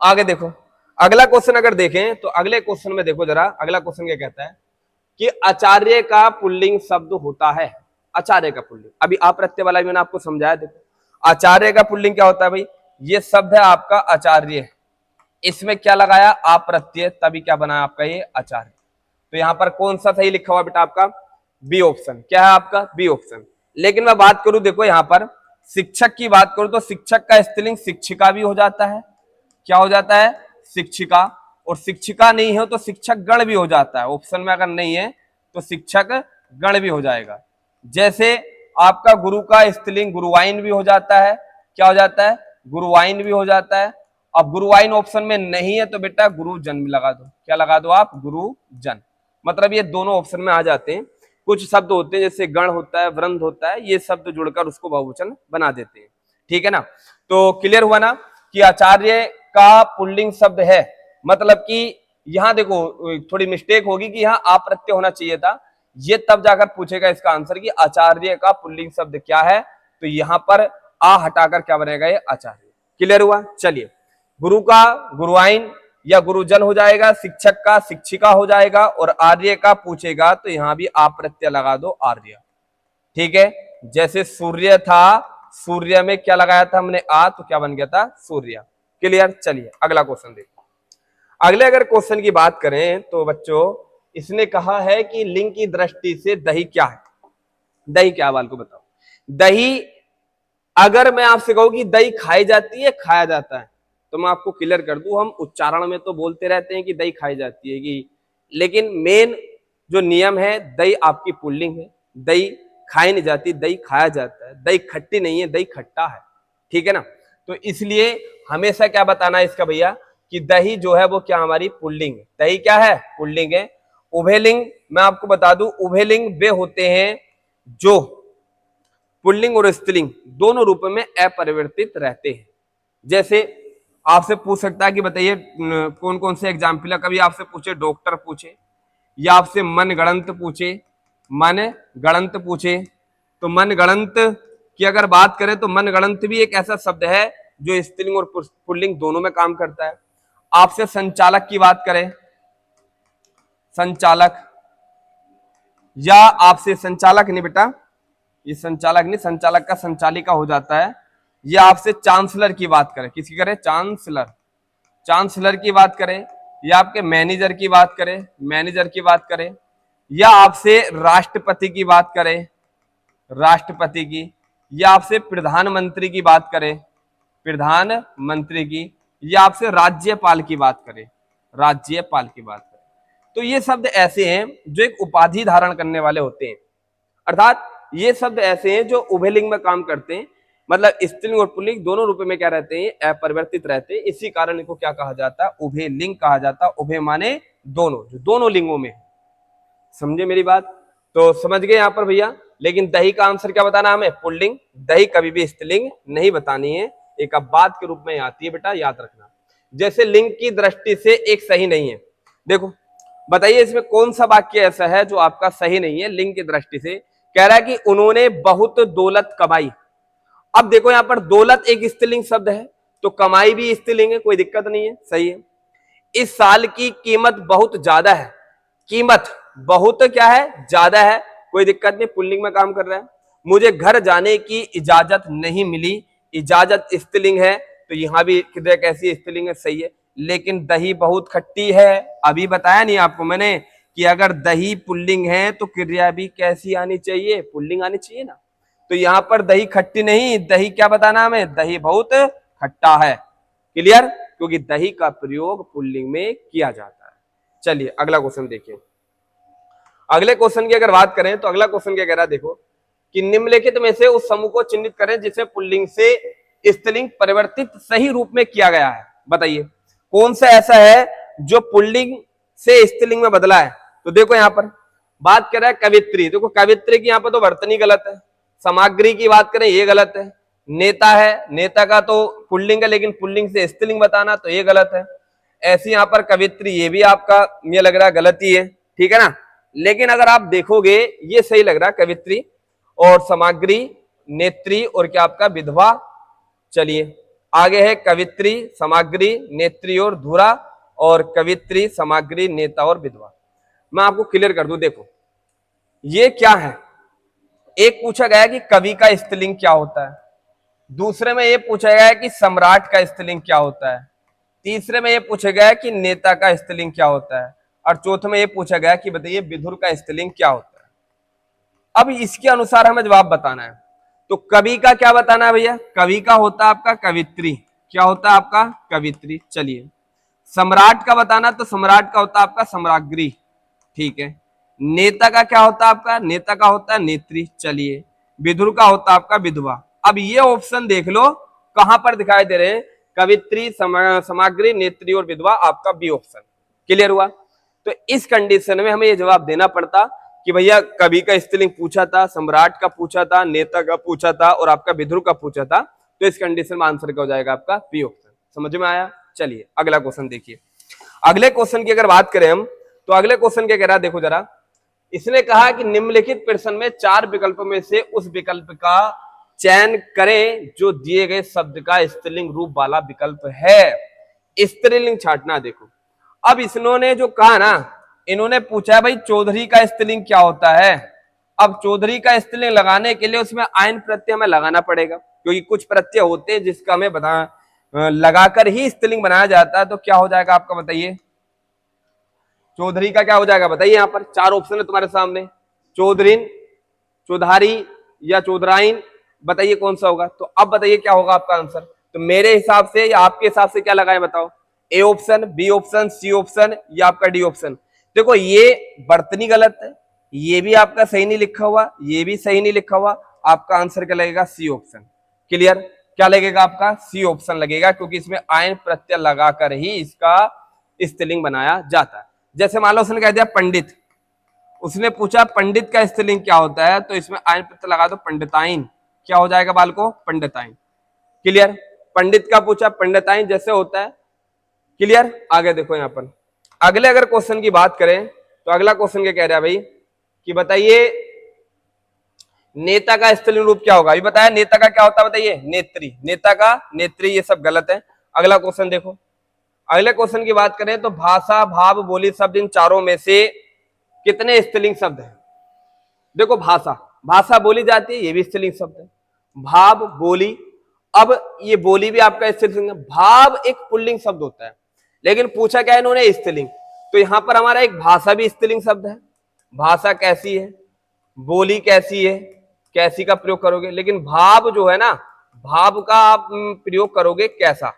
Speaker 1: आगे देखो। अगला क्वेश्चन अगर देखें तो अगले क्वेश्चन में देखो जरा, अगला क्वेश्चन क्या कहता है कि आचार्य का पुल्लिंग शब्द होता है। आचार्य का पुल्लिंग, अभी अप्रत्यय वाला मैंने आपको समझाया। देखो आचार्य का पुल्लिंग क्या होता है भाई, ये शब्द है आपका आचार्य, इसमें क्या लगाया, अप्रत्यय, तभी क्या बना आपका ये आचार्य। तो यहां पर कौन सा सही लिखा हुआ बेटा आपका, बी ऑप्शन। क्या है आपका, बी ऑप्शन। लेकिन मैं बात करूं, देखो यहां पर शिक्षक की बात करूं तो शिक्षक का स्त्रीलिंग शिक्षिका भी हो जाता है। क्या हो जाता है, शिक्षिका। और शिक्षिका नहीं हो तो शिक्षक गण भी हो जाता है। ऑप्शन में अगर नहीं है तो शिक्षक गण भी हो जाएगा। जैसे आपका गुरु का स्त्रीलिंग गुरुवाइन भी हो जाता है। क्या हो जाता है, गुरुवाइन भी हो जाता है। अब गुरुवाइन ऑप्शन में नहीं है तो बेटा गुरुजन भी लगा दो। क्या लगा दो आप, गुरुजन। मतलब ये दोनों ऑप्शन में आ जाते हैं। कुछ शब्द होते हैं जैसे गण होता है, वृंद होता है, ये शब्द जुड़कर उसको बहुवचन बना देते हैं। ठीक है ना। तो क्लियर हुआ ना कि आचार्य का पुल्लिंग शब्द है। मतलब कि यहां देखो थोड़ी मिस्टेक होगी कि यहाँ अप्रत्यय होना चाहिए था, ये तब जाकर पूछेगा इसका आंसर कि आचार्य का पुल्लिंग शब्द क्या है। तो यहां पर आ हटाकर क्या बनेगा, ये आचार्य। क्लियर हुआ। चलिए गुरु का गुरुआइन या गुरुजन हो जाएगा, शिक्षक का शिक्षिका हो जाएगा, और आर्य का पूछेगा तो यहां भी अप्रत्यय लगा दो, आर्य। ठीक है। जैसे सूर्य था, सूर्य में क्या लगाया था हमने, आ, तो क्या बन गया था, सूर्य। क्लियर। चलिए अगला क्वेश्चन देखिए। अगले अगर क्वेश्चन की बात करें तो बच्चों इसने कहा है कि लिंग की दृष्टि से दही क्या है। दही क्या है बाल को बताओ। दही, अगर मैं आपसे कहूं कि दही खाई जाती है, खाया जाता है, तो मैं आपको क्लियर कर दूं, हम उच्चारण में तो बोलते रहते हैं कि दही खाई जाती है कि, लेकिन मेन जो नियम है, दही आपकी पुल्लिंग है। दही खाई नहीं जाती, दही खाया जाता है। दही खट्टी नहीं है, दही खट्टा है। ठीक है ना। तो इसलिए हमेशा क्या बताना है इसका भैया कि दही जो है वो क्या हमारी पुल्लिंग है। दही क्या है, पुल्लिंग है। उभयलिंग मैं आपको बता दूं, उभयलिंग वे होते हैं जो पुल्लिंग और स्त्रीलिंग दोनों रूप में अपरिवर्तित रहते हैं। जैसे आपसे पूछ सकता है कि बताइए कौन कौन से एग्जाम्पल है। कभी आपसे पूछे डॉक्टर पूछे, या आपसे मन गणंत पूछे, मन गणंत पूछे, तो मन गणंत की अगर बात करें तो मन गणंत भी एक ऐसा शब्द है जो स्त्रीलिंग और पुल्लिंग दोनों में काम करता है। आपसे संचालक की बात करें, संचालक, या आपसे संचालक नहीं बेटा, ये संचालक नहीं, संचालक का संचालिका हो जाता है। ये आपसे चांसलर की बात करें, किसकी करें, चांसलर, चांसलर की बात करें, या आपके मैनेजर की बात करें, मैनेजर की बात करें, या आपसे राष्ट्रपति की बात करें, राष्ट्रपति की, या आपसे प्रधानमंत्री की बात करें, प्रधानमंत्री की, या आपसे राज्यपाल की बात करें, राज्यपाल की बात करें, तो ये शब्द ऐसे हैं जो एक उपाधि धारण करने वाले होते हैं। अर्थात ये शब्द ऐसे हैं जो उभयलिंग में काम करते हैं, मतलब स्त्रीलिंग और पुल्लिंग दोनों रूप में क्या रहते हैं, अपरिवर्तित रहते हैं। इसी कारण इनको क्या कहा जाता है, उभयलिंग कहा जाता है। उभय माने दोनों, जो दोनों लिंगों में। समझे मेरी बात? तो समझ गए यहां पर भैया। लेकिन दही का आंसर क्या बताना हमें, पुल्लिंग। दही कभी भी स्त्रीलिंग नहीं बतानी है, एक अपवाद के रूप में आती है बेटा, याद रखना। जैसे लिंग की दृष्टि से एक सही नहीं है, देखो बताइए इसमें कौन सा वाक्य ऐसा है जो आपका सही नहीं है लिंग की दृष्टि से। कह रहा है कि उन्होंने बहुत दौलत कमाई। अब देखो यहां पर दौलत एक स्त्रीलिंग शब्द है, तो कमाई भी स्त्रीलिंग है, कोई दिक्कत नहीं है, सही है। इस साल की कीमत बहुत ज्यादा है, कीमत बहुत क्या है, ज्यादा है, कोई दिक्कत नहीं, पुल्लिंग में काम कर रहा है। मुझे घर जाने की इजाजत नहीं मिली, इजाजत स्त्रीलिंग है, तो यहां भी क्रिया कैसी स्त्रीलिंग है, सही है। लेकिन दही बहुत खट्टी है, अभी बताया नहीं आपको मैंने कि अगर दही पुल्लिंग है तो क्रिया भी कैसी आनी चाहिए, पुल्लिंग आनी चाहिए ना। तो यहां पर दही खट्टी नहीं, दही क्या बताना हमें, दही बहुत खट्टा है। क्लियर? क्योंकि दही का प्रयोग पुल्लिंग में किया जाता है। चलिए अगला क्वेश्चन देखिए। अगले क्वेश्चन की अगर बात करें तो अगला क्वेश्चन क्या कह रहा है, देखो कि निम्नलिखित में से उस समूह को चिन्हित करें जिसे पुल्लिंग से स्त्रीलिंग परिवर्तित सही रूप में किया गया है। बताइए कौन सा ऐसा है जो पुल्लिंग से स्त्रीलिंग में बदला है। तो देखो यहां पर बात कर रहा है कवित्री, देखो कवित्री की यहां पर तो वर्तनी गलत है। सामग्री की बात करें ये गलत है। नेता है, नेता का तो पुल्लिंग है लेकिन पुल्लिंग से स्त्रीलिंग बताना, तो ये गलत है। ऐसे यहां पर कवित्री, ये भी आपका ये लग रहा है गलत ही है, ठीक है ना। लेकिन अगर आप देखोगे ये सही लग रहा है, कवित्री और सामग्री, नेत्री और क्या आपका विधवा। चलिए आगे है कवित्री, सामग्री, नेत्री और धुरा, और कवित्री, सामग्री, नेता और विधवा। मैं आपको क्लियर कर दूं, देखो ये क्या है। एक पूछा गया कि कवि का स्त्रीलिंग क्या होता है, दूसरे में ये पूछा गया कि सम्राट का स्त्रीलिंग क्या होता है, तीसरे में ये पूछा गया कि नेता का स्त्रीलिंग क्या होता है, और चौथे में ये पूछा गया कि बताइए विधुर का स्त्रीलिंग क्या होता है। अब इसके अनुसार हमें जवाब बताना है। तो कवि का क्या बताना है भैया, कवि का होता है आपका कवित्री, क्या होता है आपका कवित्री। चलिए सम्राट का बताना, तो सम्राट का होता है आपका सम्राग्री, ठीक है। नेता का क्या होता है आपका, नेता का होता है नेत्री। चलिए विधुर का होता है आपका विधवा। अब ये ऑप्शन देख लो कहां पर दिखाई दे रहे हैं, कवित्री, सामग्री, नेत्री और विधवा, आपका बी ऑप्शन। क्लियर हुआ? तो इस कंडीशन में हमें ये जवाब देना पड़ता कि भैया कवि का स्त्रीलिंग पूछा था, सम्राट का पूछा था, नेता का पूछा था और आपका विधुर का पूछा था। तो इस कंडीशन में आंसर क्या हो जाएगा आपका, बी ऑप्शन। समझ में आया? चलिए अगला क्वेश्चन देखिए। अगले क्वेश्चन की अगर बात करें हम, तो अगले क्वेश्चन क्या कह रहा है, देखो जरा। इसने कहा कि निम्नलिखित प्रश्न में 4 विकल्पों में से उस विकल्प का चयन करें जो दिए गए शब्द का स्त्रीलिंग रूप वाला विकल्प है। स्त्रीलिंग छांटना। देखो अब इन्होंने जो कहा ना, इन्होंने पूछा है भाई चौधरी का स्त्रीलिंग क्या होता है। अब चौधरी का स्त्रीलिंग लगाने के लिए उसमें आयन प्रत्यय हमें लगाना पड़ेगा, क्योंकि कुछ प्रत्यय होते हैं जिसका हमें लगाकर ही स्त्रीलिंग बनाया जाता है। तो क्या हो जाएगा आपका, बताइए चौधरी का क्या हो जाएगा, बताइए। यहां पर 4 ऑप्शन है तुम्हारे सामने, चौधरीन, चौधारी या चौधराइन, बताइए कौन सा होगा। तो अब बताइए क्या होगा आपका आंसर। तो मेरे हिसाब से या आपके हिसाब से क्या लगाए बताओ, A option, B option, C option या आपका डी ऑप्शन। देखो ये वर्तनी गलत है, ये भी आपका सही नहीं लिखा हुआ, ये भी सही नहीं लिखा हुआ, आपका आंसर क्या लगेगा, सी ऑप्शन। क्लियर? क्या लगेगा आपका, सी ऑप्शन लगेगा, क्योंकि इसमें आयन प्रत्यय लगाकर ही इसका स्त्रीलिंग बनाया जाता है। जैसे मान लो उसने कह दिया पंडित, उसने पूछा पंडित का स्त्रीलिंग क्या होता है, तो इसमें आयन प्रत्यय लगा दो पंडिताइन, क्या हो जाएगा बालको, पंडिताइन। क्लियर? पंडित का पूछा पंडिताइन जैसे होता है। क्लियर? आगे देखो यहां पर अगले अगर क्वेश्चन की बात करें तो अगला क्वेश्चन क्या कह रहा है भाई कि बताइए नेता का स्त्रीलिंग रूप क्या होगा। अभी बताया नेता का क्या होता है, बताइए नेत्री, नेता का नेत्री, ये सब गलत है। अगला क्वेश्चन देखो, अगले क्वेश्चन की बात करें तो भाषा, भाव, बोली शब्द, इन चारों में से कितने स्त्रीलिंग शब्द हैं। देखो भाषा, भाषा बोली जाती है, ये भी स्त्रीलिंग शब्द है। भाव, बोली, अब ये बोली भी आपका स्त्रीलिंग है। भाव एक पुल्लिंग शब्द होता है, लेकिन पूछा क्या इन्होंने, स्त्रीलिंग। तो यहां पर हमारा एक भाषा भी स्त्रीलिंग शब्द है। भाषा कैसी है, बोली कैसी है, कैसी का प्रयोग करोगे। लेकिन भाव जो है ना, भाव का आप प्रयोग करोगे कैसा।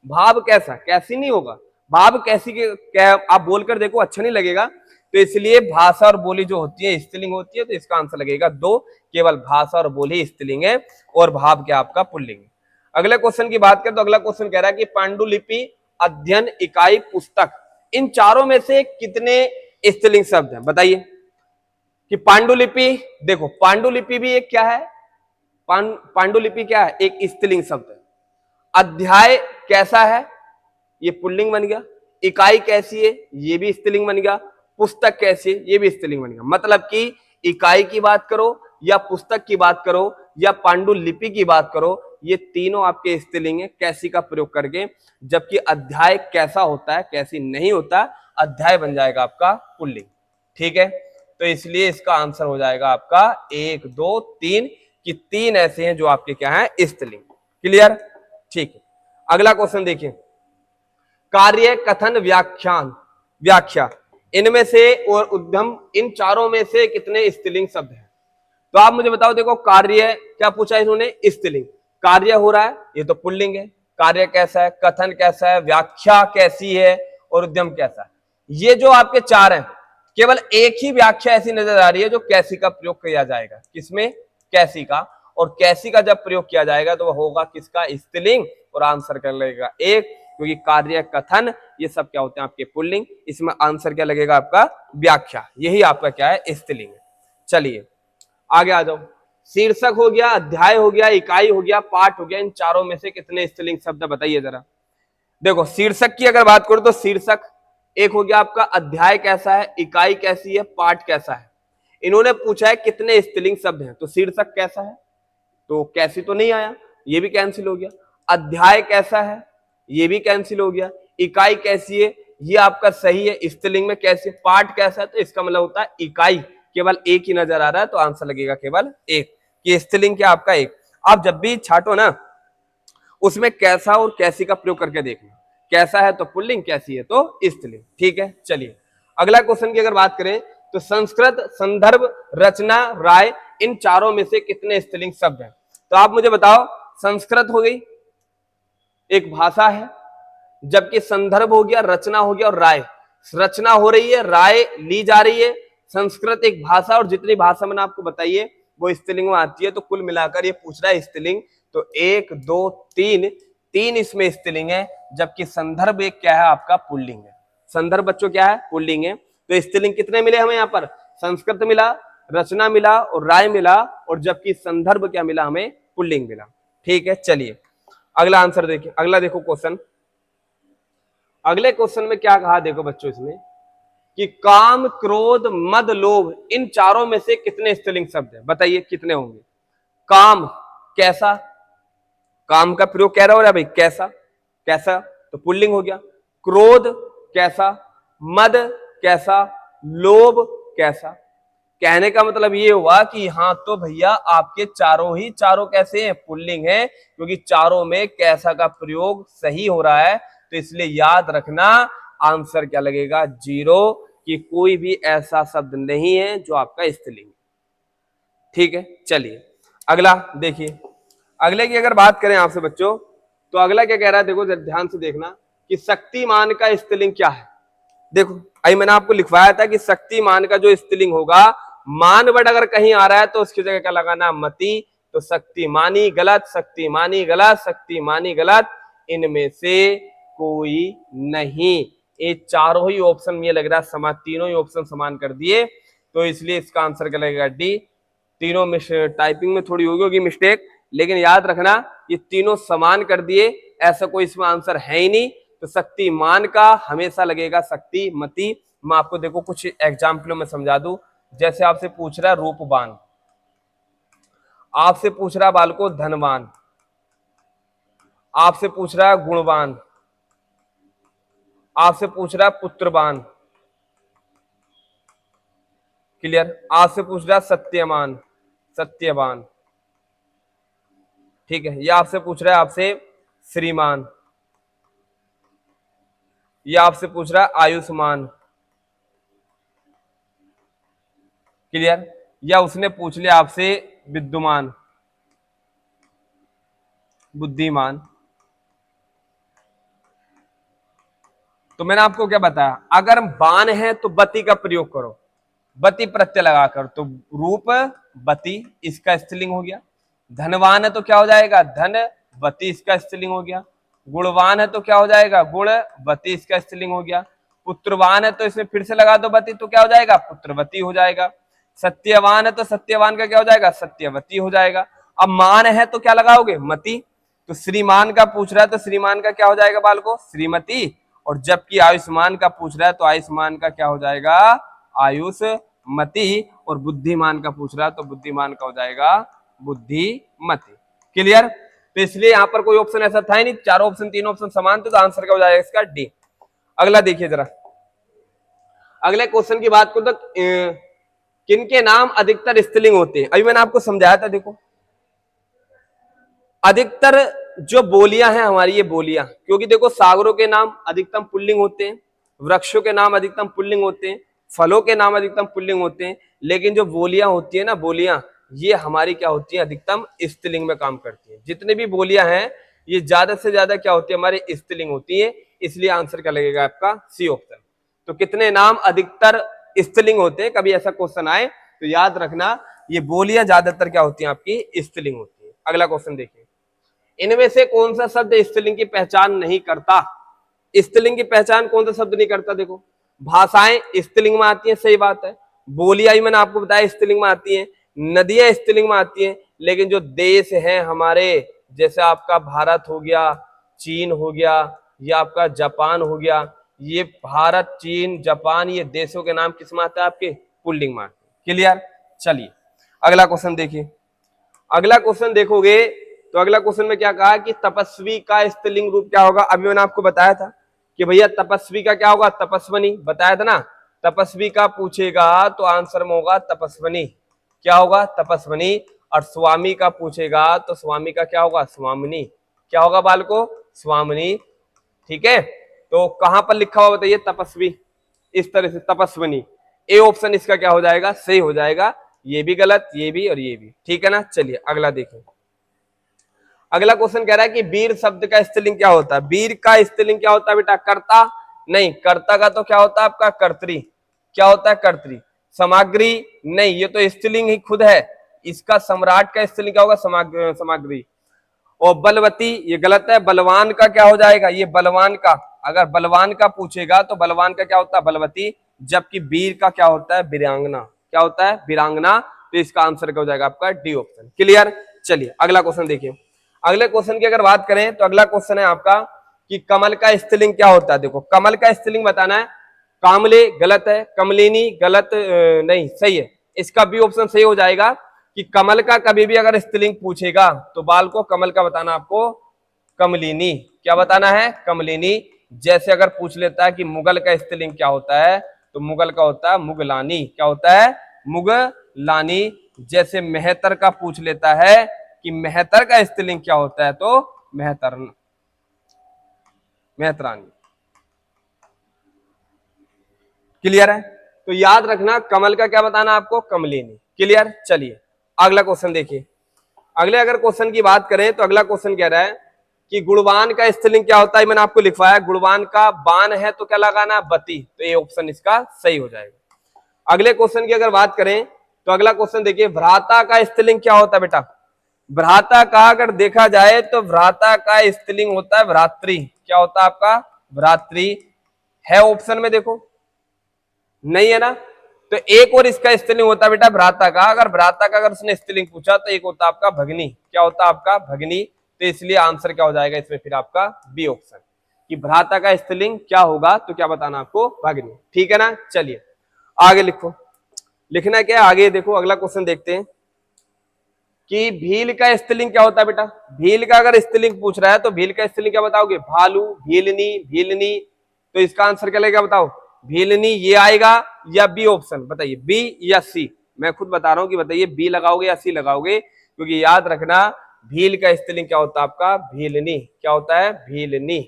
Speaker 1: भाव कैसा, कैसी नहीं होगा। भाव कैसी के क्या आप बोलकर देखो, अच्छा नहीं लगेगा। तो इसलिए भाषा और बोली जो होती है स्त्रीलिंग होती है। तो इसका आंसर लगेगा 2, केवल भाषा और बोली स्त्रीलिंग है और भाव क्या आपका पुल्लिंग है। अगले क्वेश्चन की बात करें तो अगला क्वेश्चन कह रहा है कि पांडुलिपि, अध्ययन, इकाई, पुस्तक, इन चारों में से कितने स्त्रीलिंग शब्द हैं, बताइए। कि पांडुलिपि, देखो पांडुलिपि भी एक क्या है, पांडुलिपि क्या है, एक स्त्रीलिंग शब्द है। अध्याय कैसा है, ये पुल्लिंग बन गया। इकाई कैसी है, ये भी स्त्रीलिंग बन गया। पुस्तक कैसी है, ये भी स्त्रीलिंग बन गया। मतलब कि इकाई की बात करो या पुस्तक की बात करो या पांडुलिपि की बात करो, ये तीनों आपके स्त्रीलिंग है कैसी का प्रयोग करके। जबकि अध्याय कैसा होता है, कैसी नहीं होता, अध्याय बन जाएगा आपका पुल्लिंग। ठीक है, तो इसलिए इसका आंसर हो जाएगा आपका 1, 2, 3 कि 3 ऐसे हैं जो आपके क्या है, स्त्रीलिंग। क्लियर, ठीक है। अगला क्वेश्चन देखिए, कार्य, कथन, व्याख्यान, व्याख्या, इनमें से और उद्यम, इन चारों में से कितने स्त्रीलिंग शब्द हैं। तो आप मुझे बताओ। देखो कार्य क्या पूछा इन्होंने, स्त्रीलिंग। कार्य हो रहा है, ये तो पुल्लिंग है। कार्य कैसा है, कथन कैसा है, व्याख्या कैसी है और उद्यम कैसा है। ये जो आपके 4 हैं, केवल एक ही व्याख्या ऐसी नजर आ रही है जो कैसी का प्रयोग किया जाएगा। किसमें, कैसी का। और कैसी का जब प्रयोग किया जाएगा तो वह होगा किसका, स्त्रीलिंग। और आंसर कर लगेगा 1, क्योंकि कार्य, कथन, ये सब क्या होते हैं आपके पुल्लिंग। इसमें आंसर क्या लगेगा आपका, व्याख्या। यही आपका क्या है, स्त्रीलिंग है। चलिए आगे आ जाओ। शीर्षक हो गया, अध्याय हो गया, इकाई हो गया, पाठ हो गया, इन चारों में से कितने स्त्रीलिंग शब्द बताइए जरा। देखो शीर्षक की अगर बात करो तो शीर्षक एक हो गया आपका, अध्याय कैसा है, इकाई कैसी है, पाठ कैसा है। इन्होंने पूछा है कितने स्त्रीलिंग शब्द हैं, तो शीर्षक कैसा है, तो कैसी तो नहीं आया, ये भी कैंसिल हो गया। अध्याय कैसा है, ये भी कैंसिल हो गया। इकाई कैसी है, ये आपका सही है, स्त्रीलिंग में कैसी है। पाठ कैसा है, तो इसका मतलब होता है इकाई, केवल एक ही नजर आ रहा है, तो आंसर लगेगा केवल 1 कि स्त्रीलिंग क्या आपका 1। आप जब भी छाटो ना, उसमें कैसा और कैसी का प्रयोग करके देखना। कैसा है तो पुल्लिंग, कैसी है तो स्त्रीलिंग। ठीक है, चलिए अगला क्वेश्चन की अगर बात करें तो संस्कृत, संदर्भ, रचना, राय, इन चारों में से कितने स्त्रीलिंग शब्द हैं। तो आप मुझे बताओ। संस्कृत हो गई, एक भाषा है, जबकि संदर्भ हो गया, रचना हो गया और राय। रचना हो रही है, राय ली जा रही है। संस्कृत एक भाषा, और जितनी भाषा मैंने आपको बताइए वो स्त्रीलिंग में आती है। तो कुल मिलाकर ये पूछ रहा है स्त्रीलिंग। तो 1, 2, 3 इसमें स्त्रीलिंग है, जबकि संदर्भ एक क्या है आपका, पुल्लिंग है। संदर्भ बच्चों क्या है, पुल्लिंग है। तो स्त्रीलिंग कितने मिले हमें यहाँ पर, संस्कृत मिला, रचना मिला और राय मिला, और जबकि संदर्भ क्या मिला हमें, पुल्लिंग मिला। ठीक है, चलिए अगला आंसर देखिए। अगला देखो क्वेश्चन, अगले क्वेश्चन में क्या कहा देखो बच्चों, इसमें कि काम, क्रोध, मद, लोभ, इन चारों में से कितने स्त्रीलिंग शब्द हैं, बताइए कितने होंगे। काम कैसा, काम का प्रयोग कह रहा हो रहा है भाई, कैसा, कैसा तो पुल्लिंग हो गया। क्रोध कैसा, मद कैसा, लोभ कैसा। कहने का मतलब ये हुआ कि हाँ तो भैया आपके चारों ही चारों कैसे हैं, पुल्लिंग है, क्योंकि चारों में कैसा का प्रयोग सही हो रहा है। तो इसलिए याद रखना आंसर क्या लगेगा, 0, कि कोई भी ऐसा शब्द नहीं है जो आपका स्त्रीलिंग। ठीक है, चलिए अगला देखिए। अगले की अगर बात करें आपसे बच्चों, तो अगला क्या कह रहा है, देखो ध्यान से देखना कि शक्तिमान का स्त्रीलिंग क्या है। देखो अभी मैंने आपको लिखवाया था कि शक्तिमान का जो स्त्रीलिंग होगा, मान वर्ड अगर कहीं आ रहा है तो उसकी जगह क्या लगाना, मति। तो शक्तिमानी गलत, शक्तिमानी गलत, शक्तिमानी गलत, इनमें से कोई नहीं। ये चारों ही ऑप्शन ये लग रहा है समान, तीनों ही ऑप्शन समान कर दिए। तो इसलिए इसका आंसर क्या लगेगा, डी। तीनों में टाइपिंग में थोड़ी होगी मिस्टेक, लेकिन याद रखना ये तीनों समान कर दिए, ऐसा कोई इसमें आंसर है ही नहीं। तो शक्तिमान का हमेशा लगेगा शक्तिमती। मैं आपको देखो कुछ एग्जाम्पलों में समझा दूं। जैसे आपसे पूछ रहा है रूपवान, आपसे पूछ रहा है बालको धनवान, आपसे पूछ रहा है गुणवान, आपसे पूछ रहा है पुत्रवान। क्लियर, आपसे पूछ रहा है सत्यमान, सत्यवान। ठीक है, ये आपसे पूछ रहा है आपसे श्रीमान। ये आपसे पूछ रहा है आयुष्मान, क्लियर। या उसने पूछ लिया आपसे विद्युमान, बुद्धिमान। तो मैंने आपको क्या बताया, अगर बाण है तो बति का प्रयोग करो, बति प्रत्यय लगाकर, तो रूप बति इसका स्त्रीलिंग हो गया। धनवान है तो क्या हो जाएगा, धन बति इसका स्त्रीलिंग हो गया। गुणवान है तो क्या हो जाएगा, गुण बति इसका स्त्रीलिंग हो गया। पुत्रवान है तो इसमें फिर से लगा दो बति, तो क्या हो जाएगा, पुत्रवती हो जाएगा। सत्यवान है तो सत्यवान का क्या हो जाएगा, सत्यवती हो जाएगा। अब मान है तो क्या लगाओगे, मति। तो श्रीमान का पूछ रहा है तो श्रीमान का क्या हो जाएगा बालको, श्रीमती। और जबकि आयुष्मान का पूछ रहा है तो आयुष्मान का क्या हो जाएगा, आयुष्मती। और बुद्धिमान का पूछ रहा है तो बुद्धिमान का हो जाएगा बुद्धिमती। क्लियर। तो इसलिए यहां पर कोई ऑप्शन ऐसा था ही नहीं, चारों ऑप्शन तीन ऑप्शन समान थे, तो आंसर क्या हो जाएगा इसका, डी। अगला देखिए जरा, अगले क्वेश्चन की बात करूं तो किनके नाम अधिकतर स्त्रीलिंग होते हैं। अभी मैंने आपको समझाया था, देखो अधिकतर जो बोलियां हैं हमारी, ये बोलियां, क्योंकि देखो सागरों के नाम अधिकतम पुल्लिंग होते हैं, वृक्षों के नाम अधिकतम पुल्लिंग होते हैं, फलों के नाम अधिकतम पुल्लिंग होते हैं, लेकिन जो बोलियां होती है ना, बोलियां, ये हमारी क्या होती है, अधिकतम स्त्रीलिंग में काम करती है। जितने भी बोलियां हैं ये ज्यादा से ज्यादा क्या होती है, हमारी स्त्रीलिंग होती है। इसलिए आंसर क्या लगेगा आपका, सी ऑप्शन। तो कितने नाम अधिकतर स्त्रीलिंग होते हैं, कभी ऐसा क्वेश्चन आए तो याद रखना, ये बोलियां ज्यादातर क्या होती है, आपकी स्त्रीलिंग होती है। अगला क्वेश्चन देखिए, इनमें से कौन सा शब्द स्त्रीलिंग की पहचान नहीं करता। स्त्रीलिंग की पहचान कौन सा शब्द नहीं करता, देखो भाषाएं स्त्रीलिंग में आती हैं, सही बात है। बोलियां मैंने आपको बताया स्त्रीलिंग में आती हैं, नदियां स्त्रीलिंग में आती हैं, लेकिन जो देश हैं हमारे, जैसे आपका भारत हो गया, चीन हो गया, या आपका जापान हो गया, ये भारत, चीन, जापान, ये देशों के नाम किस में आते हैं, आपके पुल्लिंग में आते हैं। क्लियर। चलिए अगला क्वेश्चन देखिए, अगला क्वेश्चन देखोगे तो अगला क्वेश्चन में क्या कहा कि तपस्वी का स्त्रीलिंग रूप क्या होगा। अभी मैंने आपको बताया था कि भैया तपस्वी का क्या होगा, तपस्वनी, बताया था ना। तपस्वी का पूछेगा तो आंसर में होगा तपस्वनी, क्या होगा, तपस्वनी। और स्वामी का पूछेगा तो स्वामी का क्या होगा, स्वामिनी, क्या होगा बालको, स्वामिनी। ठीक है, तो कहां पर लिखा हुआ बताइए, तपस्वी, इस तरह से तपस्वनी। ए ऑप्शन इसका क्या हो जाएगा, सही हो जाएगा। ये भी गलत, ये भी और ये भी, ठीक है ना। चलिए अगला देखें, अगला क्वेश्चन कह रहा है कि वीर शब्द का स्त्रीलिंग क्या होता है। वीर का स्त्रीलिंग क्या होता है बेटा, कर्ता, नहीं, कर्ता का तो क्या होता है आपका, कर्त्री, क्या होता है, कर्त्री। सामग्री, नहीं, ये तो स्त्रीलिंग ही खुद है, इसका सम्राट का स्त्रीलिंग क्या होगा, सामग्री। और बलवती, ये गलत है। बलवान का क्या हो जाएगा, ये बलवान का, अगर बलवान का पूछेगा तो बलवान का क्या होता है, बलवती। जबकि वीर का क्या होता है, वीरांगना, क्या होता है, वीरांगना। तो इसका आंसर क्या हो जाएगा आपका, डी ऑप्शन। क्लियर। चलिए अगला क्वेश्चन देखिए, अगले क्वेश्चन की अगर बात करें तो अगला क्वेश्चन है आपका कि कमल का स्त्रीलिंग क्या होता है। देखो कमल का स्त्रीलिंग बताना है। कामले गलत है, कमलिनी गलत, नहीं सही है, इसका बी ऑप्शन सही हो जाएगा कि कमल का कभी भी अगर स्त्रीलिंग पूछेगा तो बाल को कमल का बताना, आपको कमलिनी, क्या बताना है, कमलिनी। जैसे अगर पूछ लेता है कि मुगल का स्त्रीलिंग क्या होता है, तो मुगल का होता है मुगलानी, क्या होता है, मुगलानी। जैसे मेहतर का पूछ लेता है कि मेहतर का स्त्रीलिंग क्या होता है, तो मेहतरन, मेहतरानी। क्लियर है। तो याद रखना कमल का क्या बताना आपको, कमलिनी। क्लियर। चलिए अगला क्वेश्चन देखिए, अगले अगर क्वेश्चन की बात करें तो अगला क्वेश्चन कह रहा है कि गुणवान का स्त्रीलिंग क्या होता है। मैंने आपको लिखवाया, गुणवान का बान है तो क्या लगाना, बती। तो ये ऑप्शन इसका सही हो जाएगा। अगले क्वेश्चन की अगर बात करें तो अगला क्वेश्चन देखिए, भ्राता का स्त्रीलिंग क्या होता है बेटा। भ्राता का अगर देखा जाए तो भ्राता का स्त्रीलिंग होता है भ्रातृ, क्या होता है आपका, भ्रातृ। है ऑप्शन में, देखो नहीं है ना। तो एक और इसका स्त्रीलिंग होता है बेटा भ्राता का, अगर भ्राता का अगर उसने स्त्रीलिंग पूछा तो एक होता है आपका भगनी, क्या होता है आपका, भगनी। तो इसलिए आंसर क्या हो जाएगा इसमें फिर आपका बी ऑप्शन, कि भ्राता का स्त्रीलिंग क्या होगा, तो क्या बताना आपको, भगनी। ठीक है ना। चलिए आगे लिखो, लिखना क्या है आगे, देखो अगला क्वेश्चन देखते हैं कि भील का स्त्रीलिंग क्या होता है बेटा। भील का अगर स्त्रीलिंग पूछ रहा है तो भील का स्त्रीलिंग क्या बताओगे, भालू, भीलनी, भीलनी। तो इसका आंसर क्या लगेगा बताओ, भीलनी, ये आएगा या बी ऑप्शन, बताइए बी या सी। मैं खुद बता रहा हूं कि बताइए बी लगाओगे या सी लगाओगे, क्योंकि याद रखना भील का स्त्रीलिंग क्या होता है आपका, भीलनी, क्या होता है, भीलनी।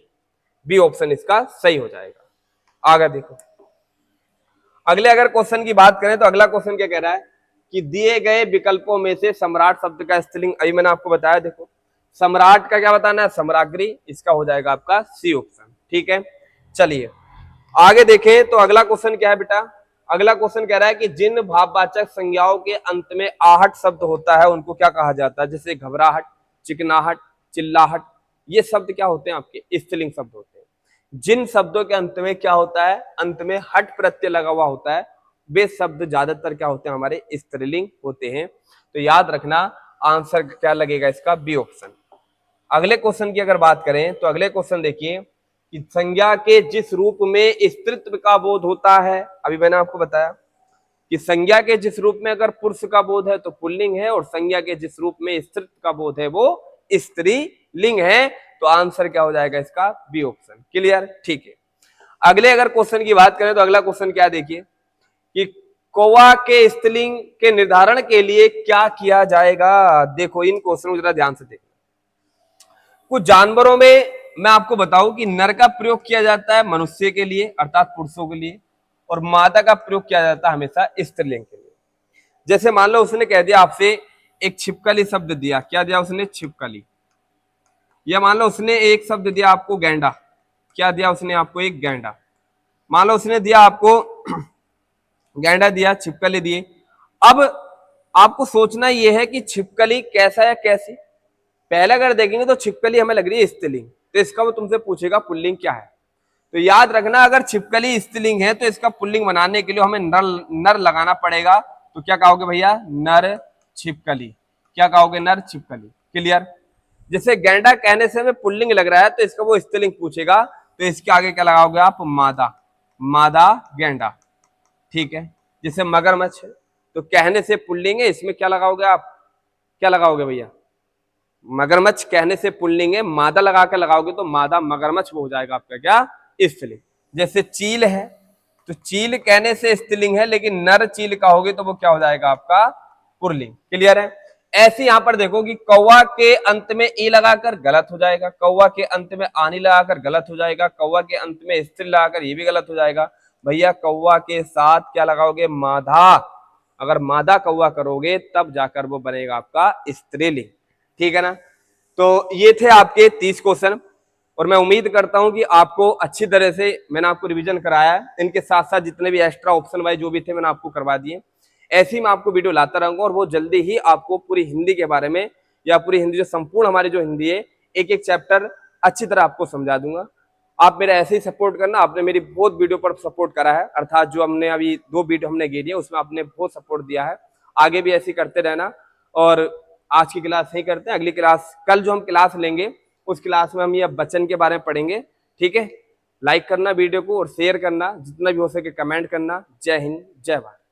Speaker 1: बी ऑप्शन इसका सही हो जाएगा। आगे देखो, अगले अगर क्वेश्चन की बात करें तो अगला क्वेश्चन क्या कह रहा है कि दिए गए विकल्पों में से सम्राट शब्द का स्त्रीलिंग, अभी मैंने आपको बताया, देखो सम्राट का क्या बताना है, सम्राग्री, इसका हो जाएगा आपका सी ऑप्शन। ठीक है, चलिए आगे देखें तो अगला क्वेश्चन क्या है बेटा, अगला क्वेश्चन कह रहा है कि जिन भाववाचक संज्ञाओं के अंत में आहट शब्द होता है उनको क्या कहा जाता है, जैसे घबराहट, चिकनाहट, चिल्लाहट, ये शब्द क्या होते हैं, आपके स्त्रीलिंग शब्द होते हैं। जिन शब्दों के अंत में क्या होता है, अंत में हट प्रत्यय लगा हुआ होता है, वे शब्द ज्यादातर क्या होते हैं, हमारे स्त्रीलिंग होते हैं। तो याद रखना आंसर क्या लगेगा इसका, बी ऑप्शन। अगले क्वेश्चन की अगर बात करें तो अगले क्वेश्चन देखिए कि संज्ञा के जिस रूप में स्त्रीत्व का बोध होता है, अभी मैंने आपको बताया कि संज्ञा के जिस रूप में अगर पुरुष का बोध है तो पुल्लिंग है, और संज्ञा के जिस रूप में स्त्रीत्व का बोध है वो स्त्रीलिंग है। तो आंसर क्या हो जाएगा इसका, बी ऑप्शन। क्लियर, ठीक है। अगले अगर क्वेश्चन की बात करें तो अगला क्वेश्चन क्या देखिए कि कौवा के स्त्रीलिंग के निर्धारण के लिए क्या किया जाएगा। देखो इन क्वेश्चन को जरा ध्यान से देखना। कुछ जानवरों में मैं आपको बताऊं कि नर का प्रयोग किया जाता है मनुष्य के लिए अर्थात पुरुषों के लिए, और मादा का प्रयोग किया जाता है हमेशा स्त्रीलिंग के लिए। जैसे मान लो उसने कह दिया आपसे एक छिपकली शब्द दिया, क्या दिया उसने, छिपकली, या मान लो उसने एक शब्द दिया आपको गैंडा, क्या दिया उसने आपको, एक गैंडा। मान लो उसने दिया आपको गैंडा दिया, छिपकली दिए। अब आपको सोचना यह है कि छिपकली कैसा या कैसी। पहले अगर देखेंगे तो छिपकली हमें लग रही है स्त्रीलिंग, तो इसका वो तुमसे पूछेगा पुल्लिंग क्या है। तो याद रखना अगर छिपकली स्त्रीलिंग है तो इसका पुल्लिंग बनाने के लिए हमें नर लगाना पड़ेगा। तो क्या कहोगे भैया, नर छिपकली, क्या कहोगे, नर छिपकली। क्लियर। जैसे गैंडा कहने से हमें पुल्लिंग लग रहा है तो इसका वो स्त्रीलिंग पूछेगा, तो इसके आगे क्या लगाओगे आप, मादा, मादा गैंडा। ठीक है। जैसे मगरमच्छ है तो कहने से पुल्लिंग है, इसमें क्या लगाओगे आप, क्या लगाओगे भैया, मगरमच्छ कहने से पुल्लिंग है, मादा लगा के लगाओगे तो मादा मगरमच्छ हो जाएगा आपका क्या, स्त्रीलिंग। जैसे चील है तो चील कहने से स्त्रीलिंग है, लेकिन नर चील कहोगे तो वो क्या हो जाएगा आपका पुल्लिंग। क्लियर है। ऐसे यहां पर देखो कि कौवा के अंत में ई लगाकर गलत हो जाएगा, कौवा के अंत में आनी लगाकर गलत हो जाएगा, कौवा के अंत में स्त्री लगाकर ये भी गलत हो जाएगा। भैया कौवा के साथ क्या लगाओगे, मादा, अगर मादा कौवा करोगे तब जाकर वो बनेगा आपका स्त्रीलिंग। ठीक है ना। तो ये थे आपके 30 क्वेश्चन, और मैं उम्मीद करता हूं कि आपको अच्छी तरह से मैंने आपको रिवीजन कराया है। इनके साथ साथ जितने भी एक्स्ट्रा ऑप्शन वाइज जो भी थे मैंने आपको करवा दिए। ऐसे ही मैं आपको वीडियो लाता रहूंगा, और वो जल्दी ही आपको पूरी हिंदी के बारे में या पूरी हिंदी जो संपूर्ण हमारी जो हिंदी है एक एक चैप्टर अच्छी तरह आपको समझा दूंगा। आप मेरा ऐसे ही सपोर्ट करना। आपने मेरी बहुत वीडियो पर सपोर्ट करा है, अर्थात जो हमने अभी 2 वीडियो हमने गे दिया उसमें आपने बहुत सपोर्ट दिया है। आगे भी ऐसे ही करते रहना। और आज की क्लास यही करते हैं, अगली क्लास कल जो हम क्लास लेंगे उस क्लास में हम ये वचन के बारे में पढ़ेंगे। ठीक है। लाइक करना वीडियो को और शेयर करना, जितना भी हो सके कमेंट करना। जय हिंद, जय भारत।